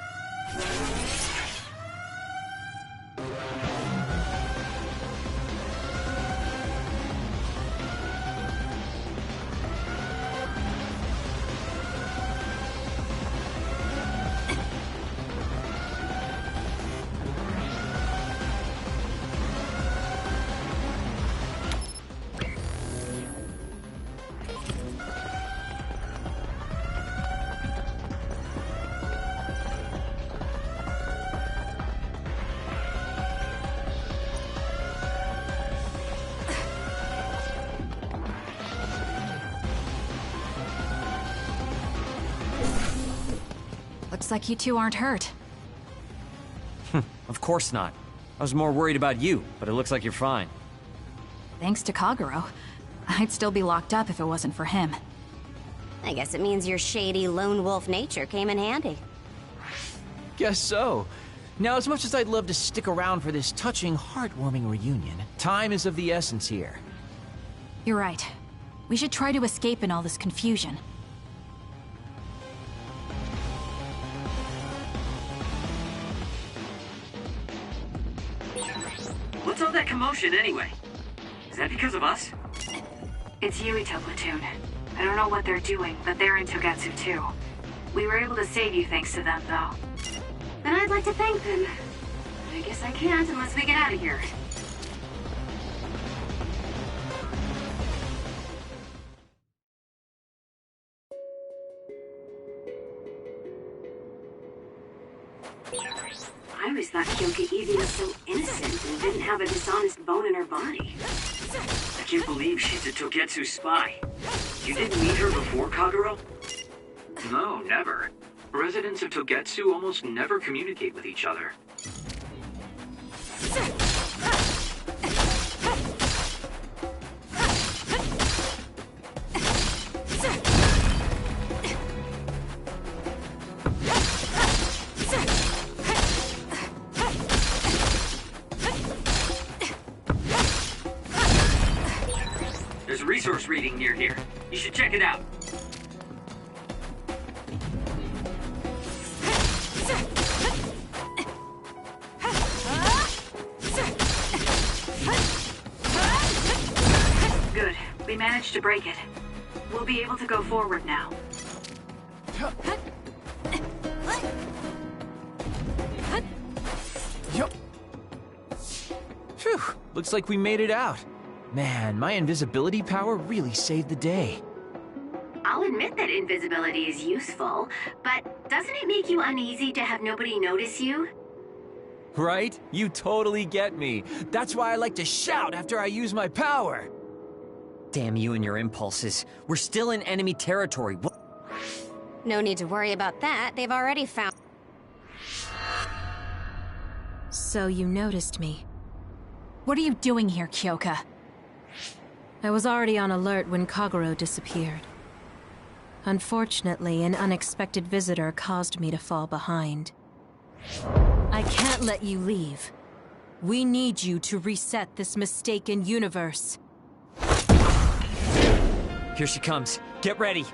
Speaker 1: Looks like you two aren't hurt.
Speaker 5: Of course not. I was more worried about you, but it looks like you're fine.
Speaker 1: Thanks to Kagero. I'd still be locked up if it wasn't for him.
Speaker 3: I guess it means your shady lone wolf nature came in handy.
Speaker 2: Guess so. Now, as much as I'd love to stick around for this touching, heartwarming reunion, time is of the essence here.
Speaker 1: You're right. We should try to escape in all this confusion.
Speaker 7: What's all that commotion anyway? Is that because of us?
Speaker 6: It's Yuito platoon. I don't know what they're doing, but they're in Togetsu too. We were able to save you thanks to them, though.
Speaker 3: And I'd like to thank them.
Speaker 6: I guess I can't unless we get out of here. I always thought Kyoka Evie was so innocent and didn't have a dishonest bone in her body.
Speaker 7: I can't believe she's a Togetsu spy. You didn't meet her before, Kagero? No, never. Residents of Togetsu almost never communicate with each other. There's a resource reading near here. You should check it out.
Speaker 6: Good. We managed to break it. We'll be able to go forward now.
Speaker 2: Phew, looks like we made it out. Man, my invisibility power really saved the day.
Speaker 6: I'll admit that invisibility is useful, but doesn't it make you uneasy to have nobody notice you?
Speaker 2: Right? You totally get me. That's why I like to shout after I use my power.
Speaker 5: Damn you and your impulses. We're still in enemy territory.
Speaker 3: No need to worry about that. They've already found...
Speaker 4: So you noticed me.
Speaker 1: What are you doing here, Kyoka?
Speaker 4: I was already on alert when Kagero disappeared. Unfortunately, an unexpected visitor caused me to fall behind. I can't let you leave. We need you to reset this mistaken universe.
Speaker 5: Here she comes. Get ready.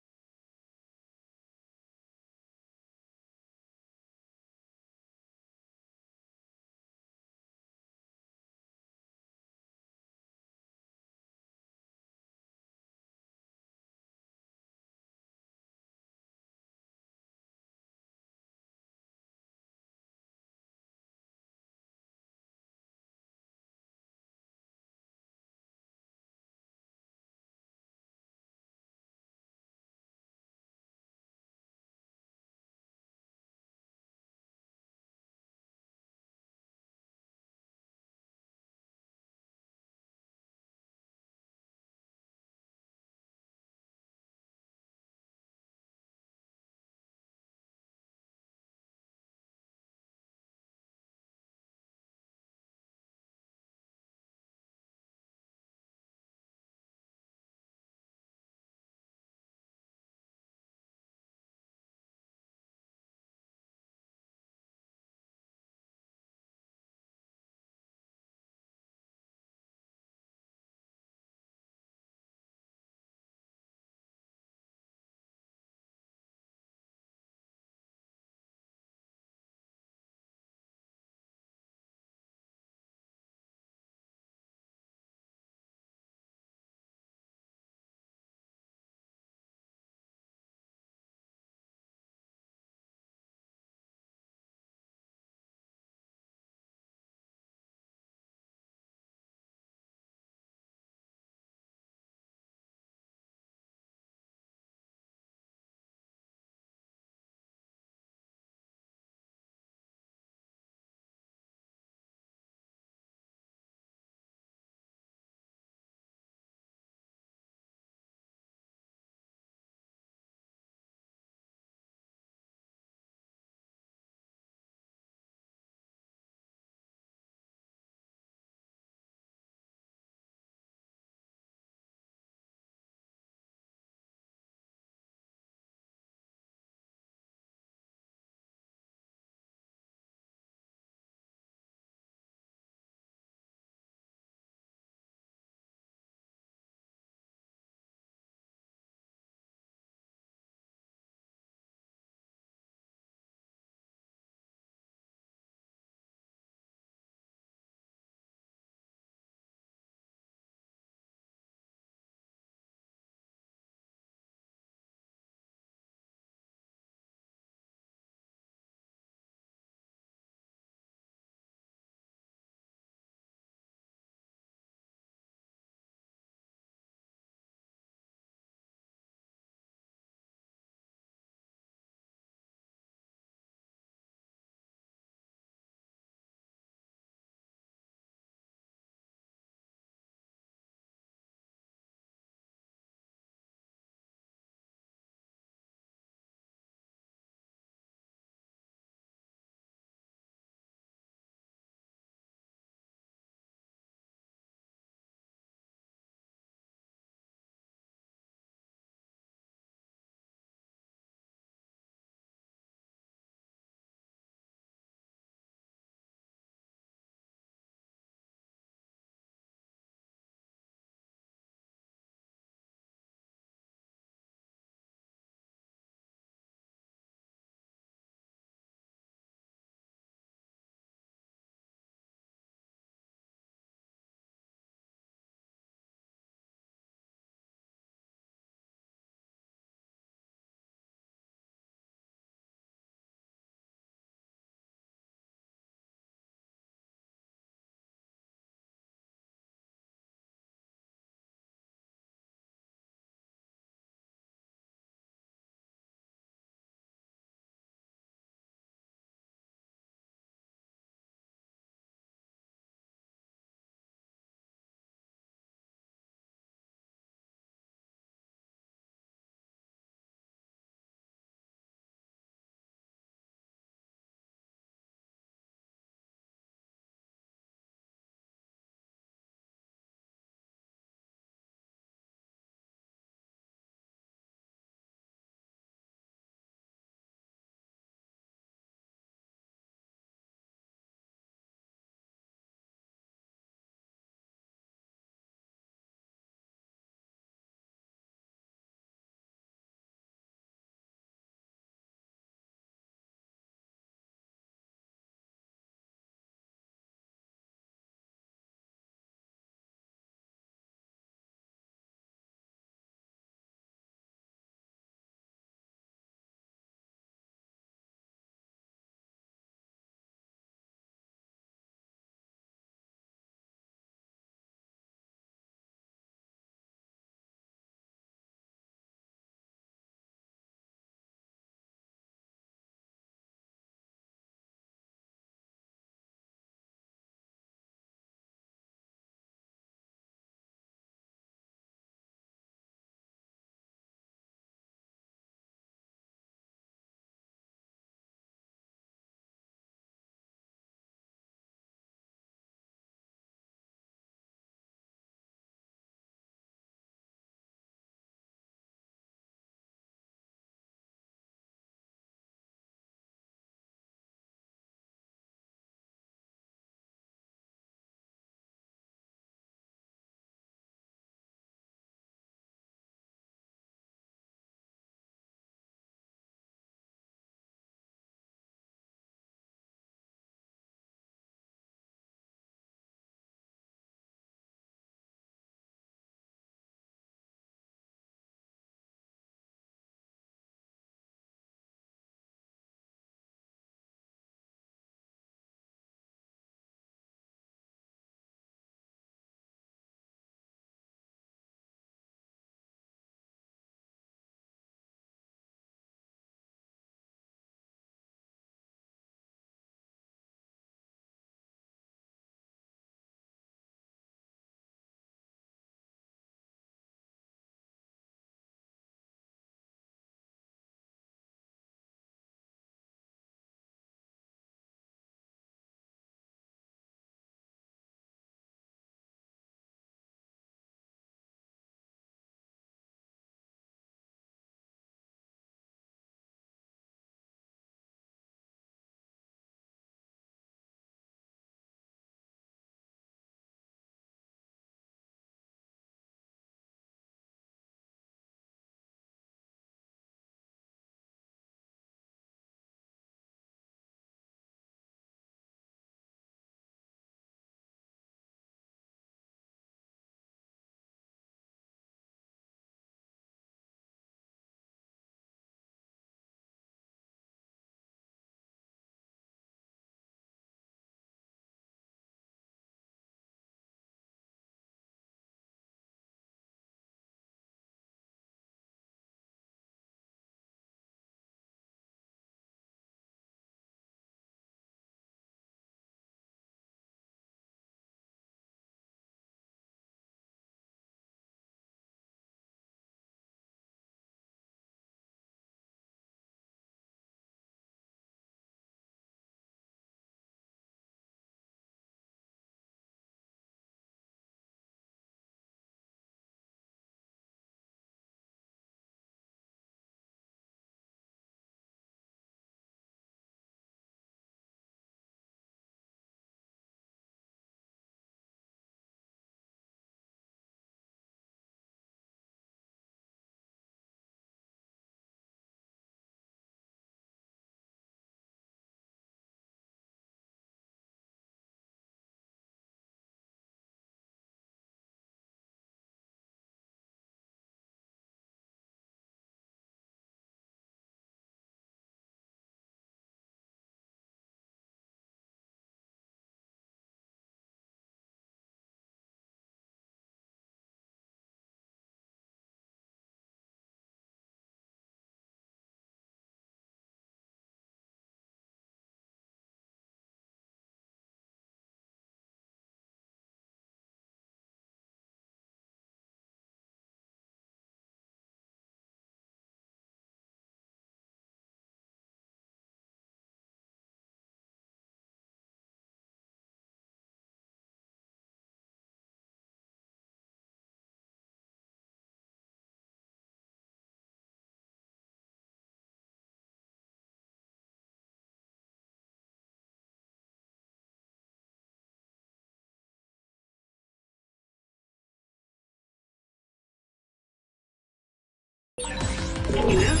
Speaker 6: Can you move?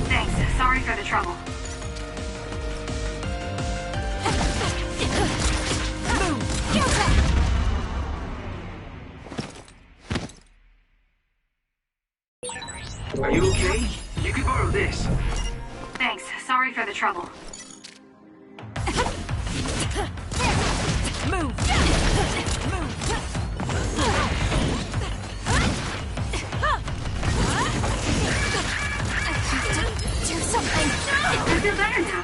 Speaker 6: Thanks. Sorry for the trouble.
Speaker 7: Are you okay? You can borrow this.
Speaker 6: Thanks. Sorry for the trouble.
Speaker 3: Do something!
Speaker 6: I feel better now.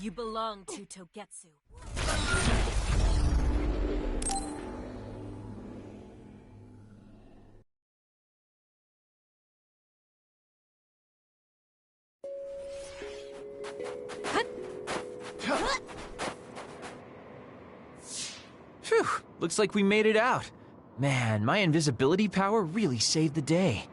Speaker 4: You belong to Togetsu.
Speaker 2: Phew, looks like we made it out. Man, my invisibility power really saved the day.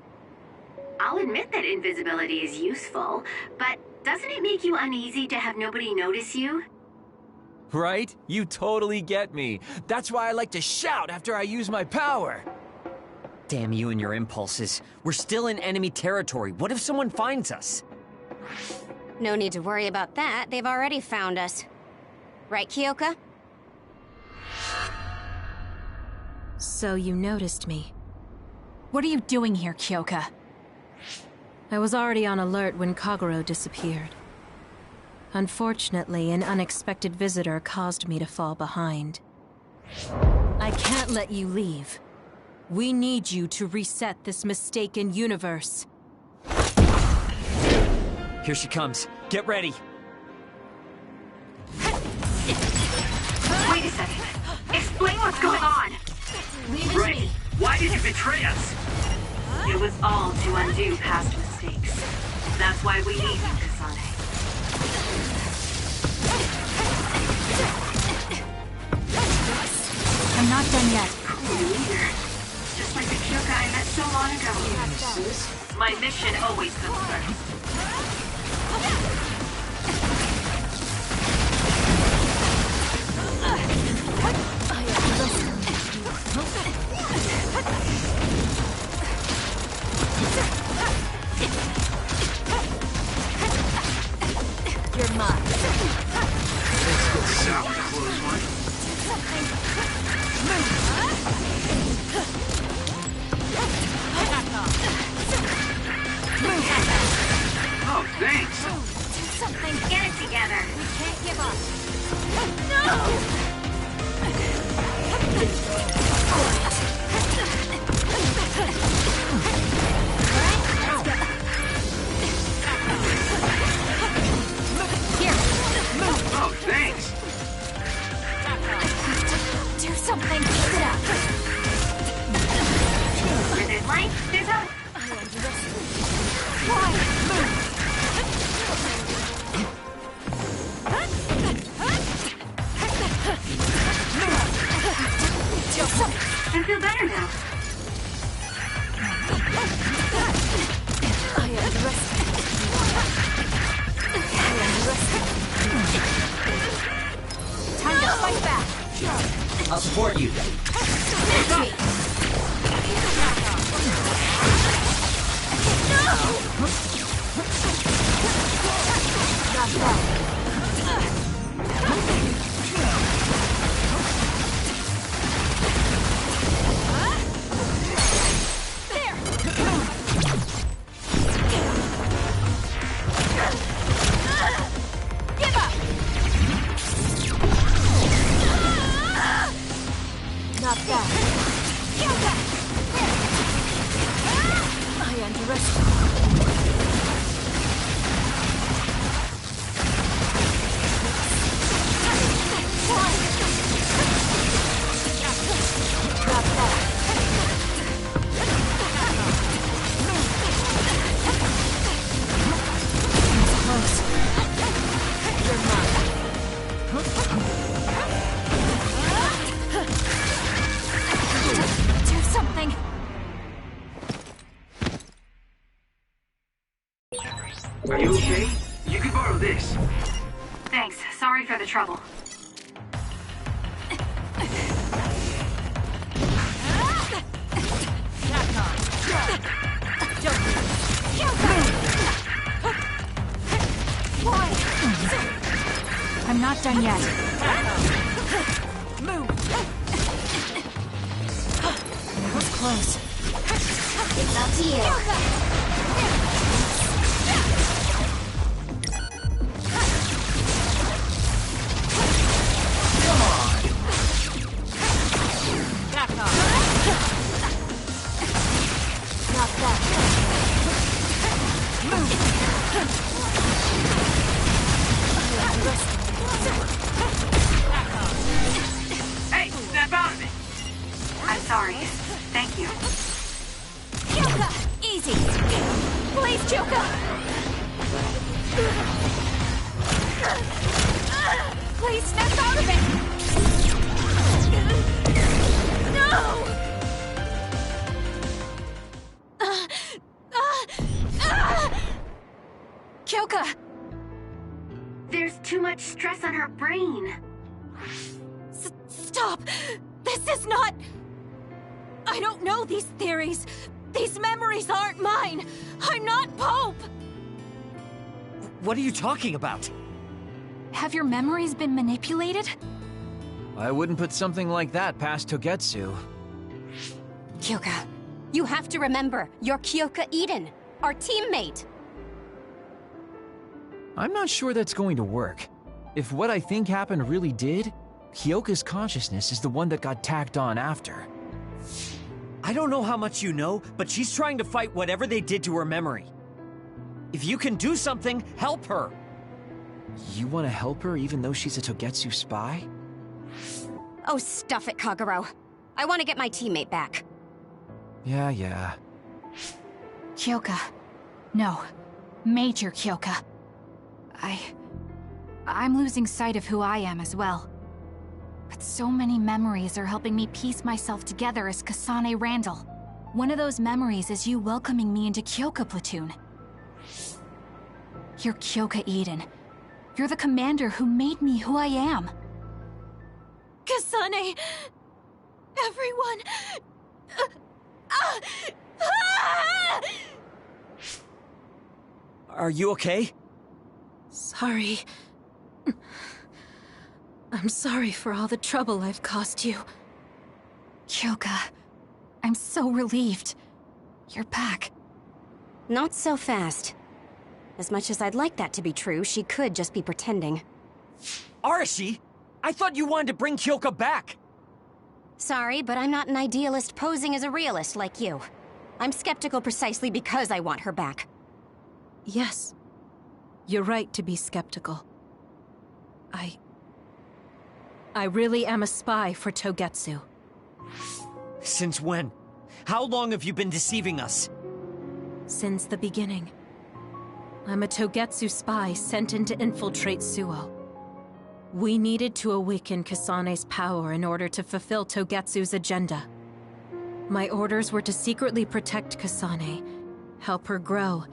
Speaker 6: I'll admit that invisibility is useful, but doesn't it make you uneasy to have nobody notice you?
Speaker 2: Right? You totally get me. That's why I like to shout after I use my power.
Speaker 5: Damn you and your impulses. We're still in enemy territory. What if someone finds us?
Speaker 3: No need to worry about that. They've already found us. Right, Kyoka?
Speaker 4: So you noticed me.
Speaker 1: What are you doing here, Kyoka?
Speaker 4: I was already on alert when Kagero disappeared. Unfortunately, an unexpected visitor caused me to fall behind. I can't let you leave. We need you to reset this mistaken universe.
Speaker 5: Here she comes. Get ready.
Speaker 6: Wait a second. Explain what's going on.
Speaker 7: Right. Why did you betray us?
Speaker 6: It was all to undo past mistakes. That's why we need you, Kasane.
Speaker 1: I'm not done yet.
Speaker 6: Me neither. Just like the Kyoka I met so long ago. My mission always comes first.
Speaker 1: You're mine.
Speaker 7: That was a close one. Oh, thanks.
Speaker 6: Something. Get it together.
Speaker 3: We can't give up.
Speaker 7: Oh, thanks.
Speaker 1: Do something.
Speaker 6: Where there's light, there's hope. I feel better now.
Speaker 3: Time to fight back.
Speaker 5: I'll support you.
Speaker 1: Not that. I underestimate. Not that. Close. You're mine. Do something!
Speaker 6: trouble.
Speaker 1: I'm not done yet. Move! That was close.
Speaker 9: It's up to you.
Speaker 6: Hey, snap out of it! I'm sorry. Thank you.
Speaker 3: Kyoka! Easy! Please, Kyoka! Please snap out of it! No!
Speaker 1: Kyoka!
Speaker 6: There's too much stress on her brain.
Speaker 1: Stop! This is not... I don't know these theories. These memories aren't mine. I'm not Pope!
Speaker 5: What are you talking about?
Speaker 1: Have your memories been manipulated?
Speaker 2: I wouldn't put something like that past Togetsu.
Speaker 3: Kyoka, you have to remember, you're Kyoka Eden, our teammate.
Speaker 2: I'm not sure that's going to work. If what I think happened really did, Kyoka's consciousness is the one that got tacked on after.
Speaker 5: I don't know how much you know, but she's trying to fight whatever they did to her memory. If you can do something, help her!
Speaker 2: You want to help her even though she's a Togetsu spy?
Speaker 3: Oh, stuff it, Kagero. I want to get my teammate back.
Speaker 2: Yeah.
Speaker 1: Kyoka. No. Major Kyoka. I'm losing sight of who I am as well. But so many memories are helping me piece myself together as Kasane Randall. One of those memories is you welcoming me into Kyoka Platoon. You're Kyoka Eden. You're the commander who made me who I am. Kasane! Everyone!
Speaker 5: Are you okay?
Speaker 4: Sorry. I'm sorry for all the trouble I've caused you.
Speaker 1: Kyoka, I'm so relieved. You're back.
Speaker 3: Not so fast. As much as I'd like that to be true, she could just be pretending.
Speaker 5: Arashi! I thought you wanted to bring Kyoka back!
Speaker 3: Sorry, but I'm not an idealist posing as a realist like you. I'm skeptical precisely because I want her back.
Speaker 4: Yes. You're right to be skeptical. I really am a spy for Togetsu.
Speaker 5: Since when? How long have you been deceiving us?
Speaker 4: Since the beginning. I'm a Togetsu spy sent in to infiltrate Suo. We needed to awaken Kasane's power in order to fulfill Togetsu's agenda. My orders were to secretly protect Kasane, help her grow,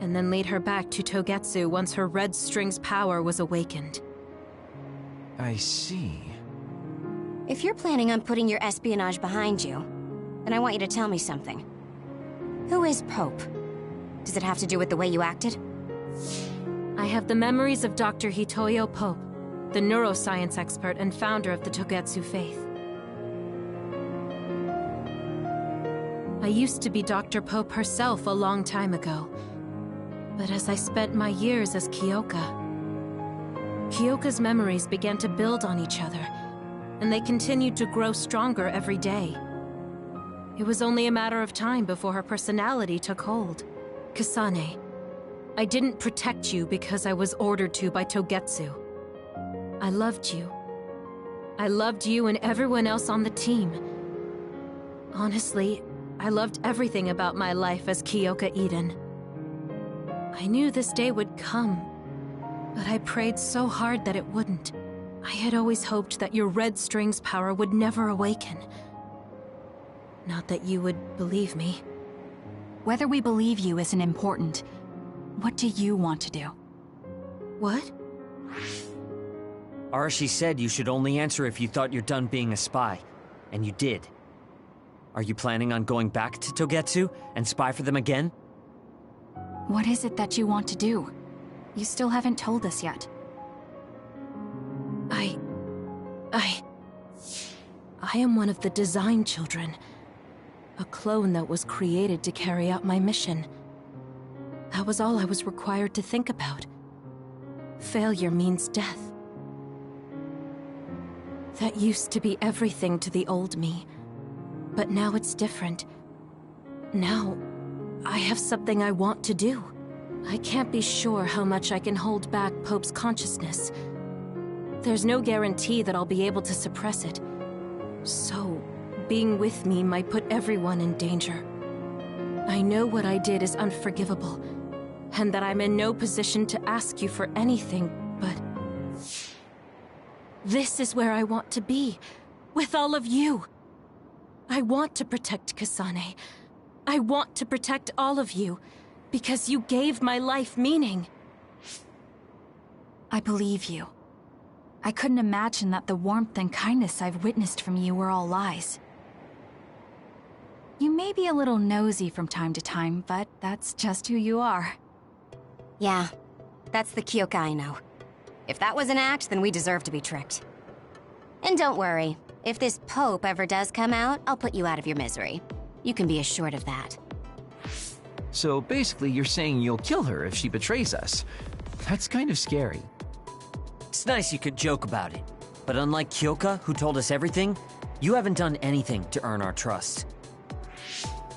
Speaker 4: and then lead her back to Togetsu once her Red String's power was awakened.
Speaker 2: I see.
Speaker 3: If you're planning on putting your espionage behind you, then I want you to tell me something. Who is Pope? Does it have to do with the way you acted?
Speaker 4: I have the memories of Dr. Hitoyo Pope, the neuroscience expert and founder of the Togetsu faith. I used to be Dr. Pope herself a long time ago. But as I spent my years as Kyoka's memories began to build on each other, and they continued to grow stronger every day. It was only a matter of time before her personality took hold. Kasane, I didn't protect you because I was ordered to by Togetsu. I loved you. I loved you and everyone else on the team. Honestly, I loved everything about my life as Kyoka Eden. I knew this day would come, but I prayed so hard that it wouldn't. I had always hoped that your Red String's power would never awaken. Not that you would believe me.
Speaker 1: Whether we believe you isn't important. What do you want to do?
Speaker 4: What?
Speaker 5: Arashi said you should only answer if you thought you're done being a spy. And you did. Are you planning on going back to Togetsu and spy for them again?
Speaker 1: What is it that you want to do? You still haven't told us yet.
Speaker 4: I am one of the design children. A clone that was created to carry out my mission. That was all I was required to think about. Failure means death. That used to be everything to the old me. But now it's different. Now, I have something I want to do. I can't be sure how much I can hold back Pope's consciousness. There's no guarantee that I'll be able to suppress it. So, being with me might put everyone in danger. I know what I did is unforgivable, and that I'm in no position to ask you for anything, but... this is where I want to be, with all of you. I want to protect Kasane. I want to protect all of you, because you gave my life meaning.
Speaker 1: I believe you. I couldn't imagine that the warmth and kindness I've witnessed from you were all lies. You may be a little nosy from time to time, but that's just who you are.
Speaker 3: Yeah, that's the Kyoka I know. If that was an act, then we deserve to be tricked. And don't worry, if this Pope ever does come out, I'll put you out of your misery. You can be assured of that.
Speaker 2: So basically, you're saying you'll kill her if she betrays us. That's kind of scary.
Speaker 5: It's nice you could joke about it. But unlike Kyoka, who told us everything, you haven't done anything to earn our trust.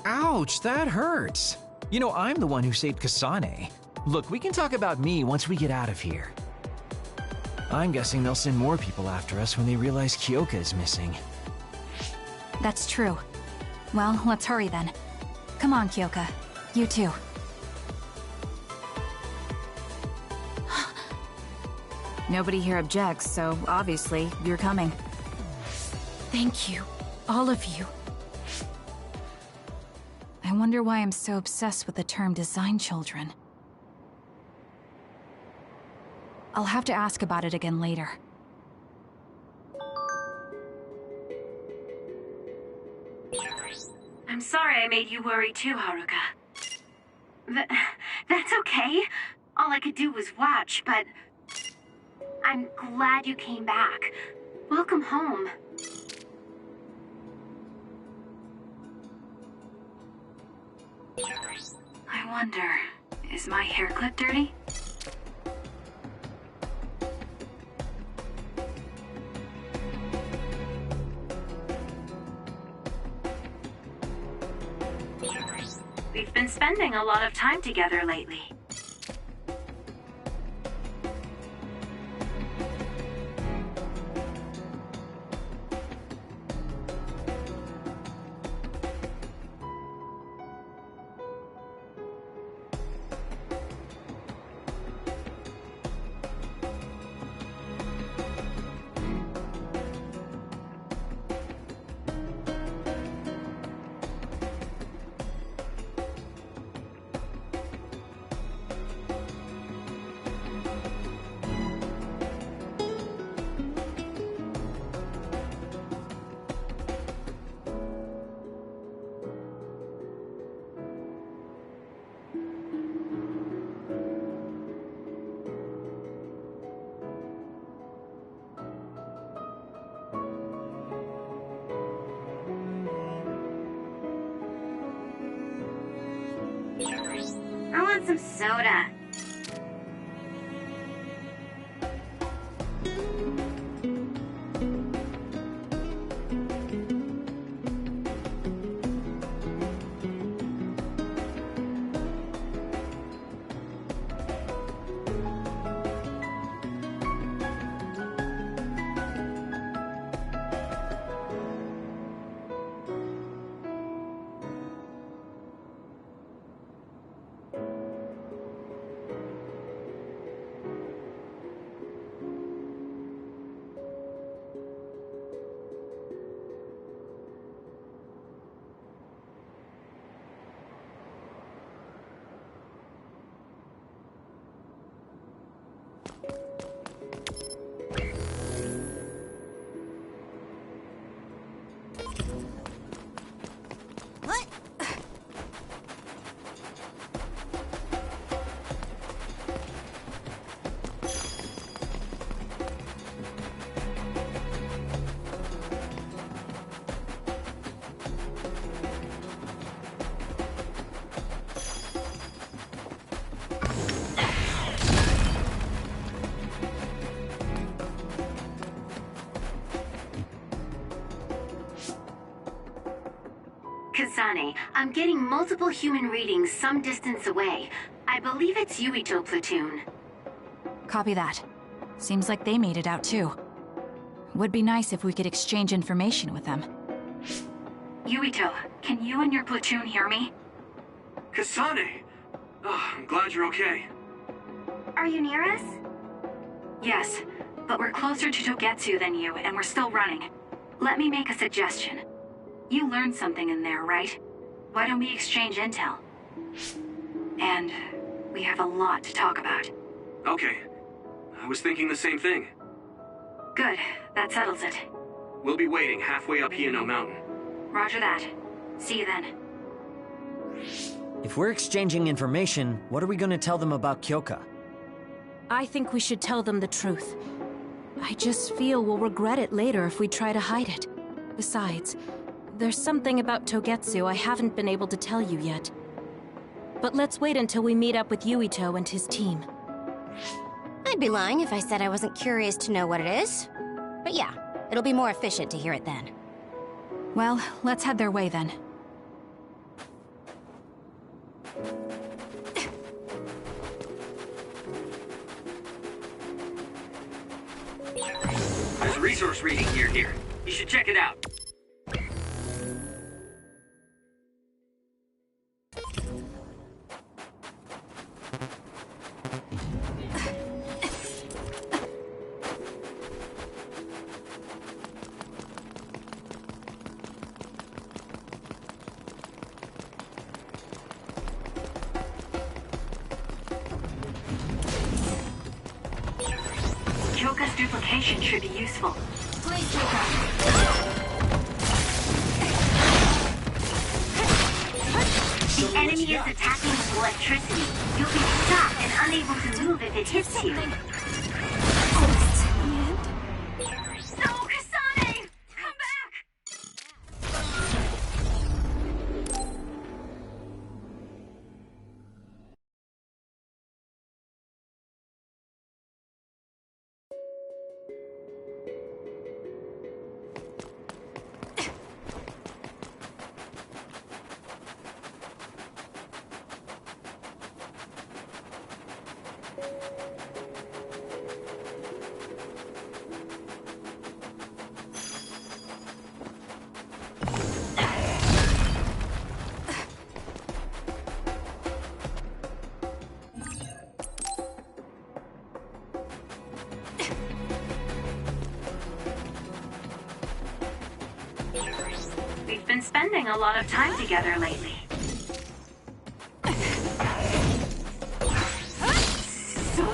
Speaker 2: Ouch, that hurts. You know, I'm the one who saved Kasane. Look, we can talk about me once we get out of here. I'm guessing they'll send more people after us when they realize Kyoka is missing.
Speaker 1: That's true. Well, let's hurry then. Come on, Kyoka. You too. Nobody here objects, so obviously you're coming.
Speaker 4: Thank you, all of you.
Speaker 1: I wonder why I'm so obsessed with the term design children. I'll have to ask about it again later.
Speaker 6: I'm sorry I made you worry too, Haruka. That's okay. All I could do was watch, but... I'm glad you came back. Welcome home. I wonder, is my hair clip dirty? We've been spending a lot of time together lately. I want some soda.
Speaker 3: What?
Speaker 6: Kasane, I'm getting multiple human readings some distance away. I believe it's Yuito platoon.
Speaker 1: Copy that. Seems like they made it out too. Would be nice if we could exchange information with them.
Speaker 6: Yuito, can you and your platoon hear me?
Speaker 7: Kasane! Oh, I'm glad you're okay.
Speaker 6: Are you near us? Yes, but we're closer to Togetsu than you, and we're still running. Let me make a suggestion. You learned something in there, right? Why don't we exchange intel? And we have a lot to talk about.
Speaker 7: Okay. I was thinking the same thing.
Speaker 6: Good, that settles it.
Speaker 7: We'll be waiting halfway up Hino Mountain.
Speaker 6: Roger that. See you then.
Speaker 5: If we're exchanging information, what are we gonna tell them about Kyoka?
Speaker 4: I think we should tell them the truth. I just feel we'll regret it later if we try to hide it. Besides, there's something about Togetsu I haven't been able to tell you yet. But let's wait until we meet up with Yuito and his team.
Speaker 3: I'd be lying if I said I wasn't curious to know what it is. But yeah, it'll be more efficient to hear it then.
Speaker 1: Well, let's head their way then.
Speaker 7: There's a resource reading near here. You should check it out.
Speaker 6: Kyoka's duplication should be useful.
Speaker 9: Please, Kyoka.
Speaker 6: The enemy is attacking with electricity. You'll be stopped and unable to move if it hits you. No, Kasane! Come back! We've been spending a lot of time together lately. So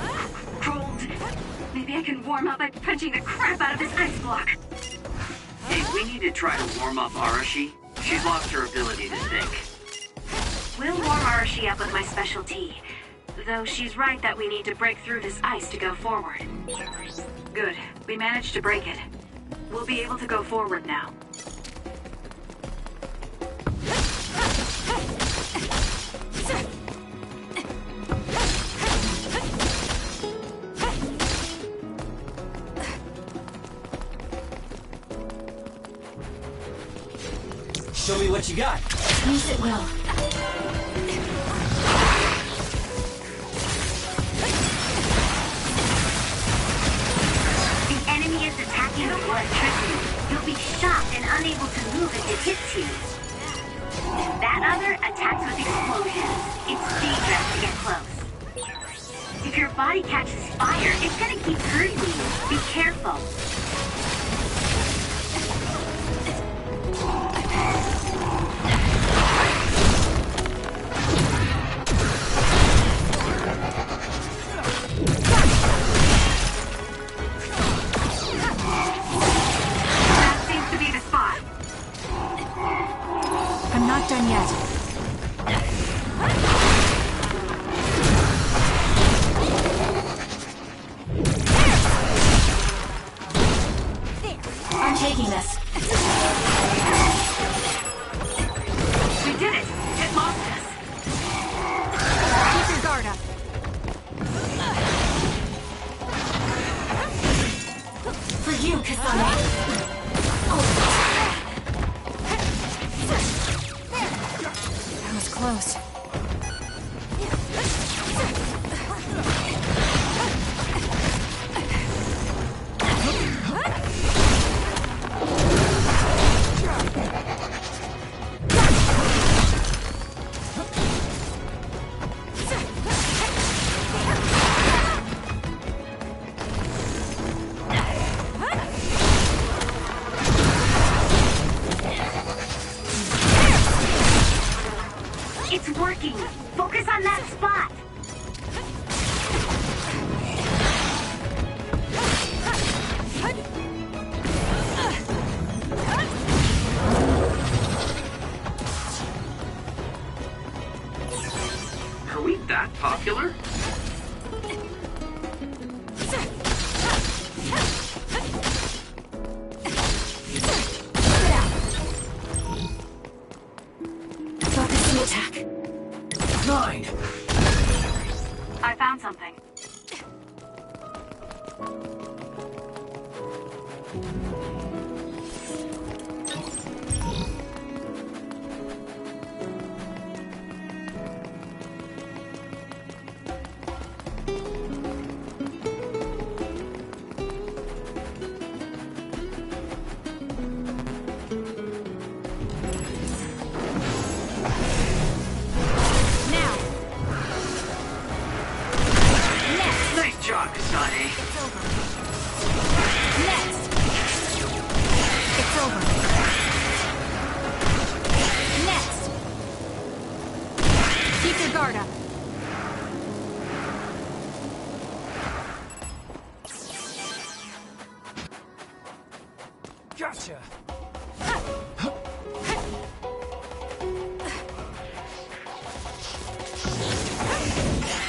Speaker 6: cold. Maybe I can warm up by punching the crap out of this ice block.
Speaker 7: Hey, we need to try to warm up Arashi. She's lost her ability to think.
Speaker 6: We'll warm Arashi up with my special tea. Though she's right that we need to break through this ice to go forward. Good. We managed to break it. We'll be able to go forward now.
Speaker 5: Show me what you got.
Speaker 9: Use it well.
Speaker 6: The enemy is attacking with electricity. You'll be shocked and unable to move if it hits you. That other attacks with explosions. It's dangerous to get close. If your body catches fire, it's gonna keep hurting you. Be careful.
Speaker 1: not done yet.
Speaker 8: I'm taking this.
Speaker 6: We did it! It lost us!
Speaker 1: Keep your guard up.
Speaker 8: For you, Kasane.
Speaker 1: That was close.
Speaker 6: It's working! Focus on that spot!
Speaker 7: Are we that popular?
Speaker 8: Focusing attack.
Speaker 7: 9!
Speaker 6: I found something.
Speaker 7: Nice job, Kasane.
Speaker 1: Next! It's over. Next! Keep your guard up.
Speaker 2: Gotcha!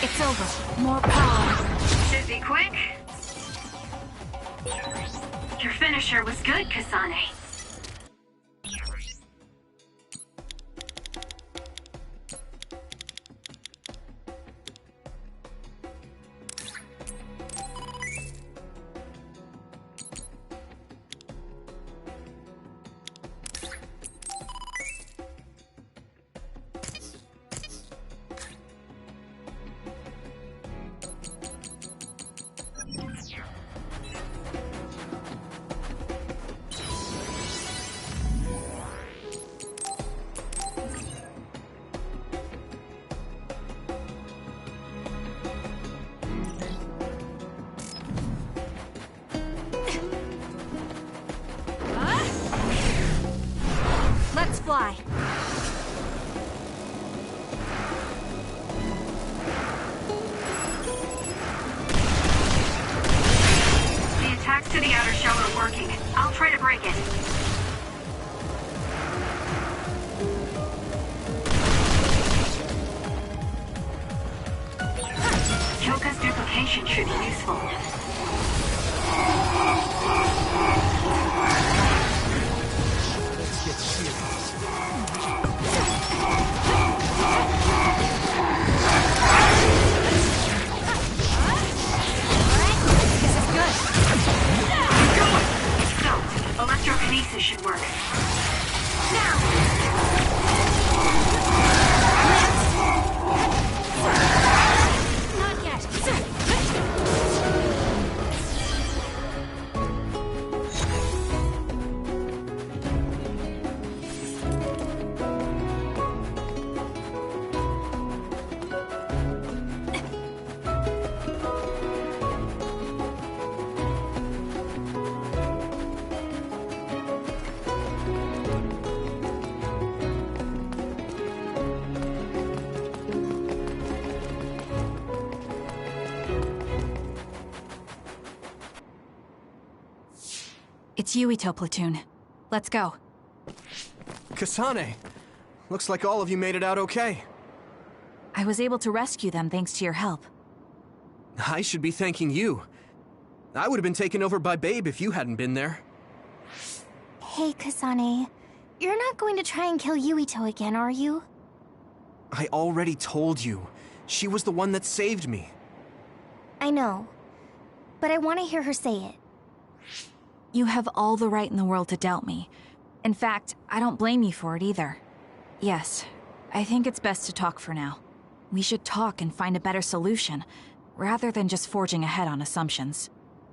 Speaker 1: It's over. More power.
Speaker 6: Should be quick. Your finisher was good, Kasane.
Speaker 1: Let's fly.
Speaker 6: The attacks to the outer shell are working. I'll try to break it. Kyoka's duplication should be useful.
Speaker 2: Let's get serious.
Speaker 1: This is good.
Speaker 6: So, electrokinesis should work.
Speaker 1: Not yet. It's Yuito platoon. Let's go.
Speaker 12: Kasane, Looks like all of you made it out okay.
Speaker 1: I was able to rescue them thanks to your help.
Speaker 12: I should be thanking you. I would have been taken over by Babe if you hadn't been there.
Speaker 9: Hey, Kasane. You're not going to try and kill Yuito again, are you?
Speaker 12: I already told you. She was the one that saved me.
Speaker 9: I know. But I want to hear her say it.
Speaker 1: You have all the right in the world to doubt me. In fact, I don't blame you for it either. Yes, I think it's best to talk for now. We should talk and find a better solution, rather than just forging ahead on assumptions.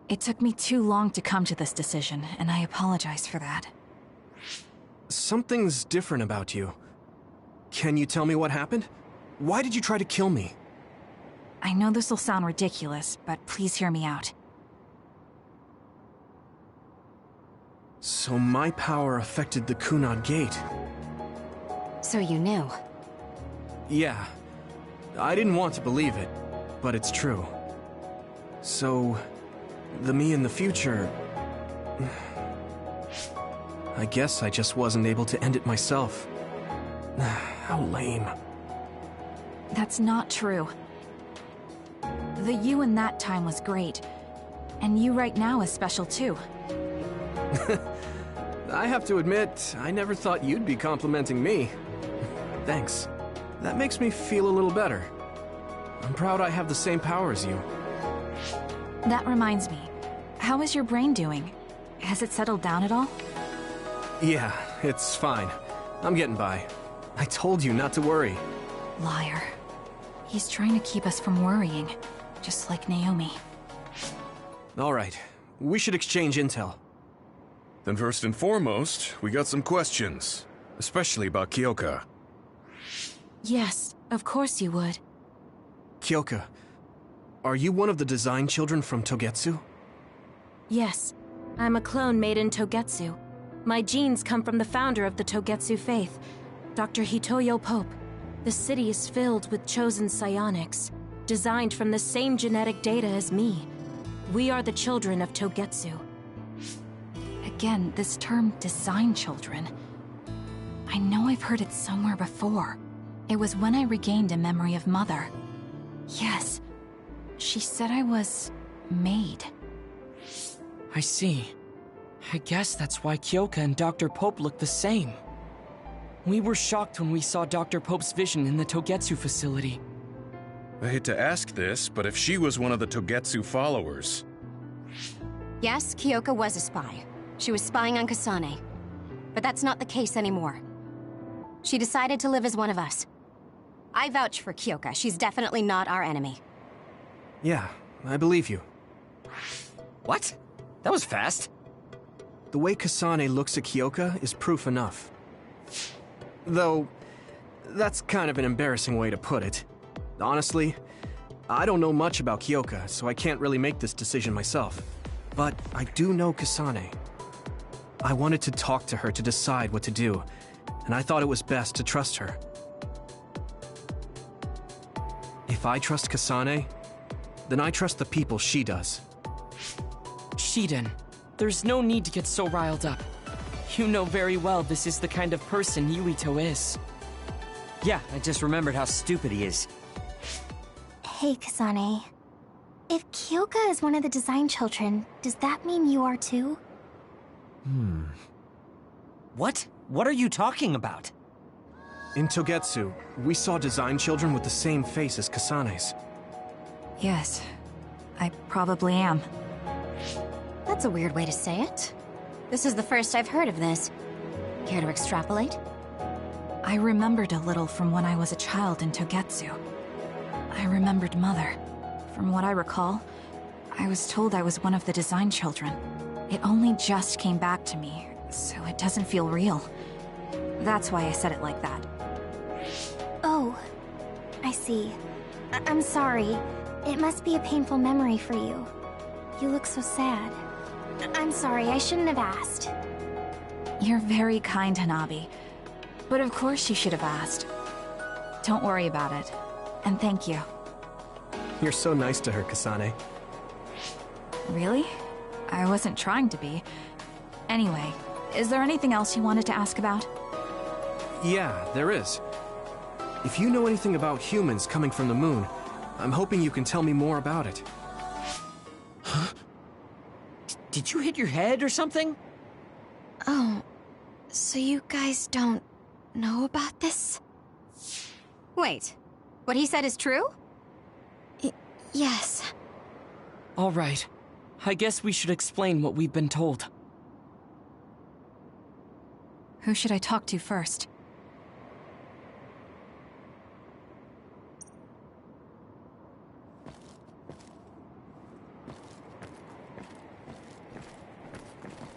Speaker 1: It took me too long to come to this decision, and I apologize for that.
Speaker 12: Something's different about you. Can you tell me what happened? Why did you try to kill me?
Speaker 1: I know this will sound ridiculous, but please hear me out.
Speaker 12: So my power affected the Kunad Gate.
Speaker 3: So you knew?
Speaker 12: Yeah. I didn't want to believe it, but it's true. So, the me in the future... I guess I just wasn't able to end it myself. How lame.
Speaker 1: That's not true. The you in that time was great, and you right now is special too.
Speaker 12: I have to admit, I never thought you'd be complimenting me. Thanks. That makes me feel a little better. I'm proud I have the same power as you.
Speaker 1: That reminds me, how is your brain doing? Has it settled down at all?
Speaker 12: Yeah, it's fine. I'm getting by. I told you not to worry.
Speaker 1: Liar. He's trying to keep us from worrying, just like Naomi.
Speaker 12: All right, we should exchange intel.
Speaker 13: Then first and foremost, we got some questions, especially about Kyoka.
Speaker 4: Yes, of course you would.
Speaker 12: Kyoka, are you one of the design children from Togetsu?
Speaker 4: Yes, I'm a clone made in Togetsu. My genes come from the founder of the Togetsu faith, Dr. Hitoyo Pope. The city is filled with chosen psionics, designed from the same genetic data as me. We are the children of Togetsu.
Speaker 1: Again, this term, design children. I know I've heard it somewhere before. It was when I regained a memory of Mother. Yes, she said I was... made.
Speaker 14: I see. I guess that's why Kyoka and Dr. Pope look the same. We were shocked when we saw Dr. Pope's vision in the Togetsu facility.
Speaker 13: I hate to ask this, but if she was one of the Togetsu followers...
Speaker 3: Yes, Kyoka was a spy. She was spying on Kasane. But that's not the case anymore. She decided to live as one of us. I vouch for Kyoka. She's definitely not our enemy.
Speaker 12: Yeah, I believe you.
Speaker 5: What? That was fast.
Speaker 12: The way Kasane looks at Kyoka is proof enough. Though, that's kind of an embarrassing way to put it. Honestly, I don't know much about Kyoka, so I can't really make this decision myself. But I do know Kasane. I wanted to talk to her to decide what to do, and I thought it was best to trust her. If I trust Kasane, then I trust the people she does.
Speaker 14: Shiden, there's no need to get so riled up. You know very well this is the kind of person Yuito is.
Speaker 5: Yeah, I just remembered how stupid he is.
Speaker 9: Hey, Kasane. If Kyoka is one of the design children, does that mean you are too?
Speaker 5: What? What are you talking about?
Speaker 12: In Togetsu, we saw design children with the same face as Kasane's.
Speaker 1: Yes, I probably am.
Speaker 3: That's a weird way to say it. This is the first I've heard of this. Care to extrapolate?
Speaker 1: I remembered a little from when I was a child in Togetsu. I remembered Mother. From what I recall, I was told I was one of the design children. It only just came back to me, so it doesn't feel real. That's why I said it like that.
Speaker 9: Oh, I see. I'm sorry. It must be a painful memory for you. You look so sad. I'm sorry, I shouldn't have asked.
Speaker 1: You're very kind, Hanabi. But of course you should have asked. Don't worry about it. And thank you.
Speaker 12: You're so nice to her, Kasane.
Speaker 1: Really? I wasn't trying to be. Anyway, is there anything else you wanted to ask about?
Speaker 12: Yeah, there is. If you know anything about humans coming from the moon, I'm hoping you can tell me more about it.
Speaker 2: Huh? Did you hit your head or something?
Speaker 3: Oh, so you guys don't know about this? Wait, what he said is true? Yes.
Speaker 14: All right. I guess we should explain what we've been told.
Speaker 1: Who should I talk to first?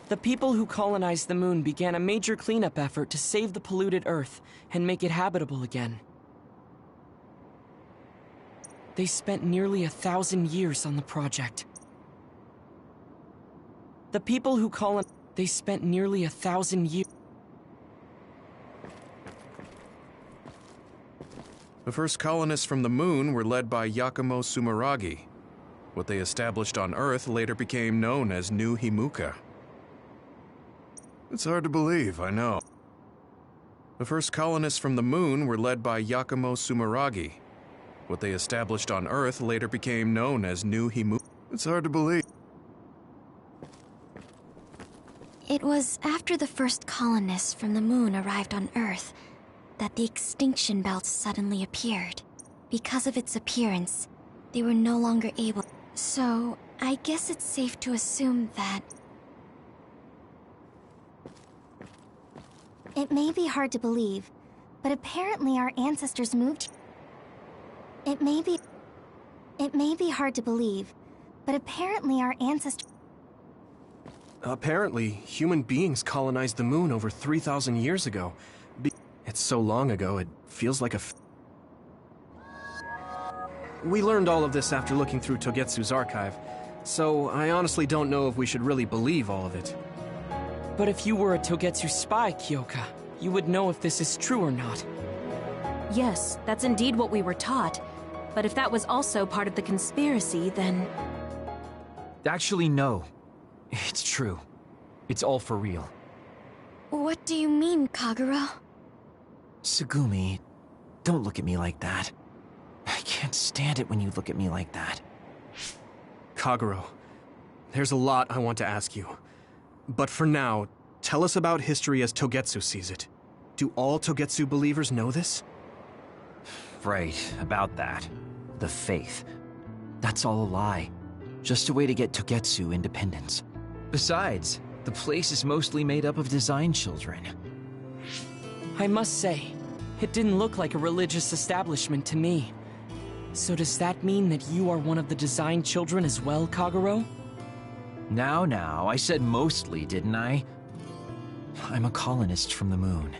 Speaker 14: The people who colonized the moon began a major cleanup effort to save the polluted Earth and make it habitable again. They spent nearly 1,000 years on the project. The people who they spent nearly 1,000 years.
Speaker 13: The first colonists from the moon were led by Yakumo Sumeragi. What they established on Earth later became known as New Himuka. It's hard to believe, I know. The first colonists from the moon were led by Yakumo Sumeragi. What they established on Earth later became known as New Himuka. It's hard to believe.
Speaker 3: It was after the first colonists from the moon arrived on Earth that the extinction belt suddenly appeared. Because of its appearance, they were no longer able. So, I guess it's safe to assume that...
Speaker 15: It may be hard to believe, but apparently our ancestors moved... It may be hard to believe, but apparently our ancestors...
Speaker 12: Apparently, human beings colonized the moon over 3,000 years ago. It's so long ago, it feels like We learned all of this after looking through Togetsu's archive, so I honestly don't know if we should really believe all of it.
Speaker 14: But if you were a Togetsu spy, Kyoka, you would know if this is true or not.
Speaker 4: Yes, that's indeed what we were taught. But if that was also part of the conspiracy, then...
Speaker 2: Actually, no. It's true. It's all for real.
Speaker 3: What do you mean, Kagero?
Speaker 2: Tsugumi, don't look at me like that. I can't stand it when you look at me like that.
Speaker 12: Kagero, there's a lot I want to ask you. But for now, tell us about history as Togetsu sees it. Do all Togetsu believers know this?
Speaker 2: Right, about that. The faith. That's all a lie. Just a way to get Togetsu independence. Besides, the place is mostly made up of design children.
Speaker 14: I must say, it didn't look like a religious establishment to me. So does that mean that you are one of the design children as well, Kagero?
Speaker 2: Now, I said mostly, didn't I? I'm a colonist from the moon.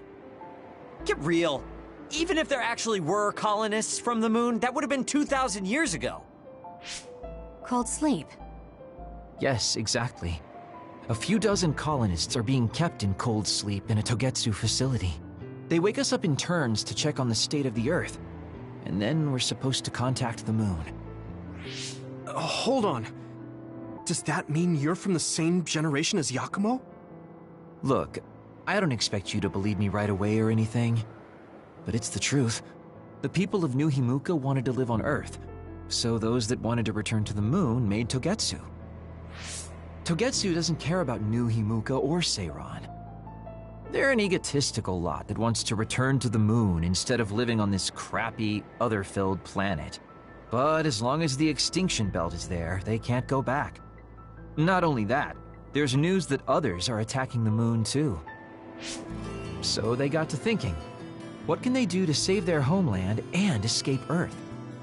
Speaker 5: Get real. Even if there actually were colonists from the moon, that would have been 2,000 years ago.
Speaker 3: Cold sleep.
Speaker 2: Yes, exactly. A few dozen colonists are being kept in cold sleep in a Togetsu facility. They wake us up in turns to check on the state of the Earth, and then we're supposed to contact the moon.
Speaker 12: Hold on. Does that mean you're from the same generation as Yakumo?
Speaker 2: Look, I don't expect you to believe me right away or anything, but it's the truth. The people of New Himuka wanted to live on Earth, so those that wanted to return to the moon made Togetsu. Togetsu doesn't care about New Himuka or Seiran. They're an egotistical lot that wants to return to the moon instead of living on this crappy, other-filled planet. But as long as the extinction belt is there, they can't go back. Not only that, there's news that others are attacking the moon too. So they got to thinking, what can they do to save their homeland and escape Earth?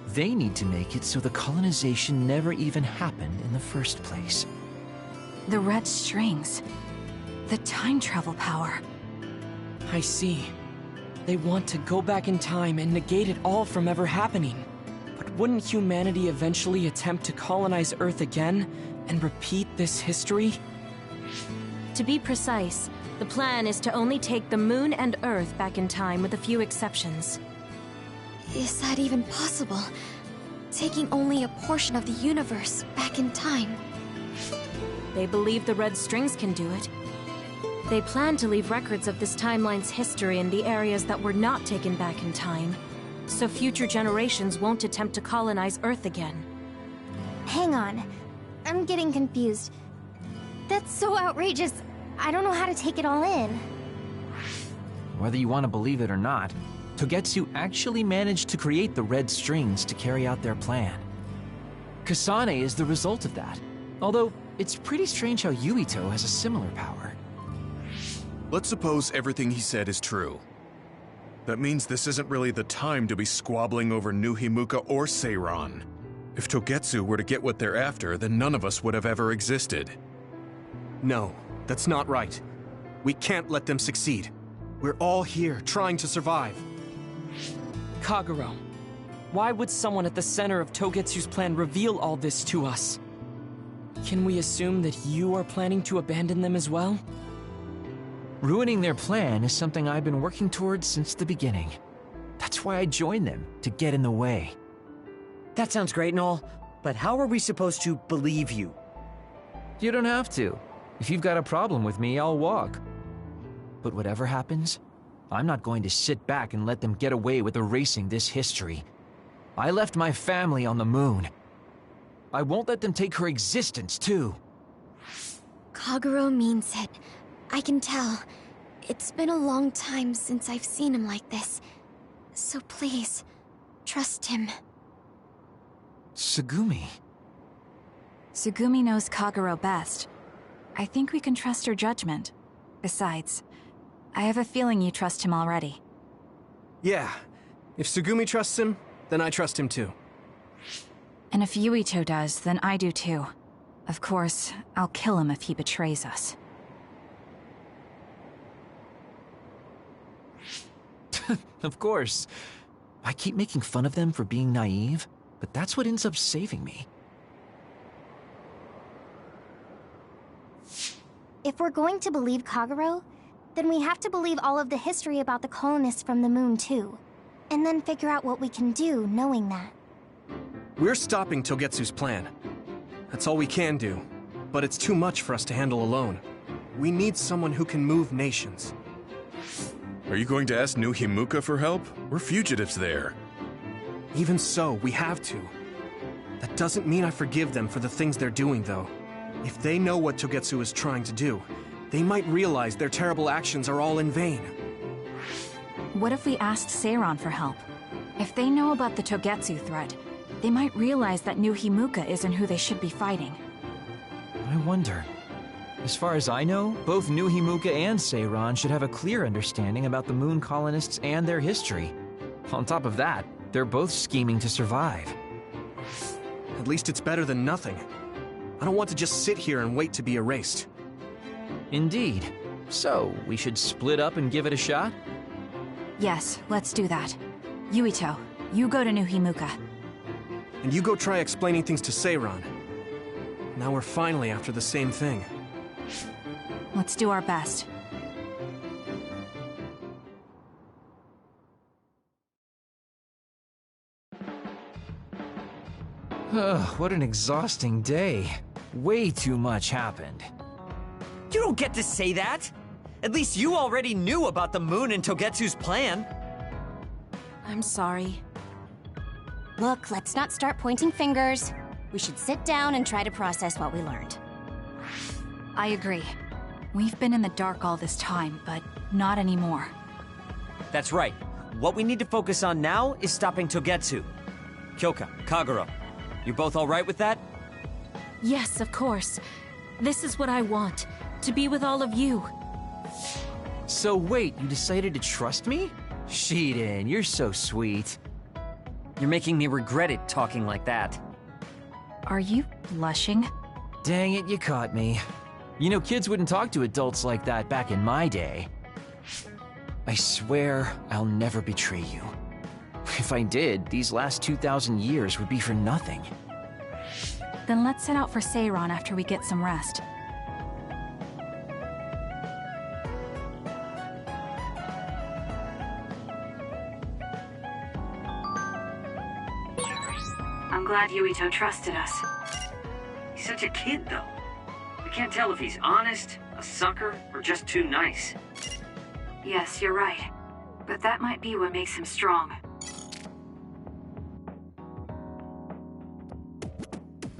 Speaker 2: They need to make it so the colonization never even happened in the first place.
Speaker 1: The red strings. The time travel power.
Speaker 14: I see. They want to go back in time and negate it all from ever happening. But wouldn't humanity eventually attempt to colonize Earth again and repeat this history?
Speaker 4: To be precise, the plan is to only take the moon and Earth back in time with a few exceptions.
Speaker 3: Is that even possible? Taking only a portion of the universe back in time?
Speaker 4: They believe the red strings can do it. They plan to leave records of this timeline's history in the areas that were not taken back in time, so future generations won't attempt to colonize Earth again.
Speaker 15: Hang on. I'm getting confused. That's so outrageous. I don't know how to take it all in.
Speaker 2: Whether you want to believe it or not, Togetsu actually managed to create the red strings to carry out their plan. Kasane is the result of that, although it's pretty strange how Yuito has a similar power.
Speaker 13: Let's suppose everything he said is true. That means this isn't really the time to be squabbling over New Himuka or Seiran. If Togetsu were to get what they're after, then none of us would have ever existed.
Speaker 12: No, that's not right. We can't let them succeed. We're all here, trying to survive.
Speaker 14: Kagero, why would someone at the center of Togetsu's plan reveal all this to us? Can we assume that you are planning to abandon them as well?
Speaker 2: Ruining their plan is something I've been working towards since the beginning. That's why I joined them, to get in the way.
Speaker 5: That sounds great and all, but how are we supposed to believe you?
Speaker 2: You don't have to. If you've got a problem with me, I'll walk. But whatever happens, I'm not going to sit back and let them get away with erasing this history. I left my family on the moon. I won't let them take her existence, too.
Speaker 3: Kagero means it. I can tell. It's been a long time since I've seen him like this. So please, trust him.
Speaker 2: Tsugumi.
Speaker 1: Tsugumi knows Kagero best. I think we can trust her judgment. Besides, I have a feeling you trust him already.
Speaker 12: Yeah. If Tsugumi trusts him, then I trust him too.
Speaker 1: And if Yuito does, then I do too. Of course, I'll kill him if he betrays us.
Speaker 2: Of course. I keep making fun of them for being naive, but that's what ends up saving me.
Speaker 15: If we're going to believe Kagero, then we have to believe all of the history about the colonists from the moon too. And then figure out what we can do knowing that.
Speaker 12: We're stopping Togetsu's plan. That's all we can do. But it's too much for us to handle alone. We need someone who can move nations.
Speaker 13: Are you going to ask New Himuka for help? We're fugitives there.
Speaker 12: Even so, we have to. That doesn't mean I forgive them for the things they're doing, though. If they know what Togetsu is trying to do, they might realize their terrible actions are all in vain.
Speaker 1: What if we asked Seiran for help? If they know about the Togetsu threat, they might realize that New Himuka isn't who they should be fighting.
Speaker 2: I wonder. As far as I know, both New Himuka and Seiran should have a clear understanding about the moon colonists and their history. On top of that, they're both scheming to survive.
Speaker 12: At least it's better than nothing. I don't want to just sit here and wait to be erased.
Speaker 2: Indeed. So, we should split up and give it a shot?
Speaker 1: Yes, let's do that. Yuito, you go to New Himuka.
Speaker 12: And you go try explaining things to Seiran. Now we're finally after the same thing.
Speaker 1: Let's do our best.
Speaker 2: What an exhausting day. Way too much happened.
Speaker 5: You don't get to say that! At least you already knew about the moon and Togetsu's plan.
Speaker 4: I'm sorry.
Speaker 3: Look, let's not start pointing fingers. We should sit down and try to process what we learned.
Speaker 1: I agree. We've been in the dark all this time, but not anymore.
Speaker 5: That's right. What we need to focus on now is stopping Togetsu. Kyoka, Kagero, you both alright with that?
Speaker 4: Yes, of course. This is what I want. To be with all of you.
Speaker 2: So wait, you decided to trust me? Shiden, you're so sweet.
Speaker 5: You're making me regret it talking like that.
Speaker 1: Are you blushing?
Speaker 2: Dang it, you caught me. You know, kids wouldn't talk to adults like that back in my day. I swear I'll never betray you. If I did, these last 2,000 years would be for nothing.
Speaker 1: Then let's set out for Seiran after we get some rest.
Speaker 6: I'm glad Yuito trusted us.
Speaker 7: He's such a kid, though. I can't tell if he's honest, a sucker, or just too nice.
Speaker 6: Yes, you're right. But that might be what makes him strong.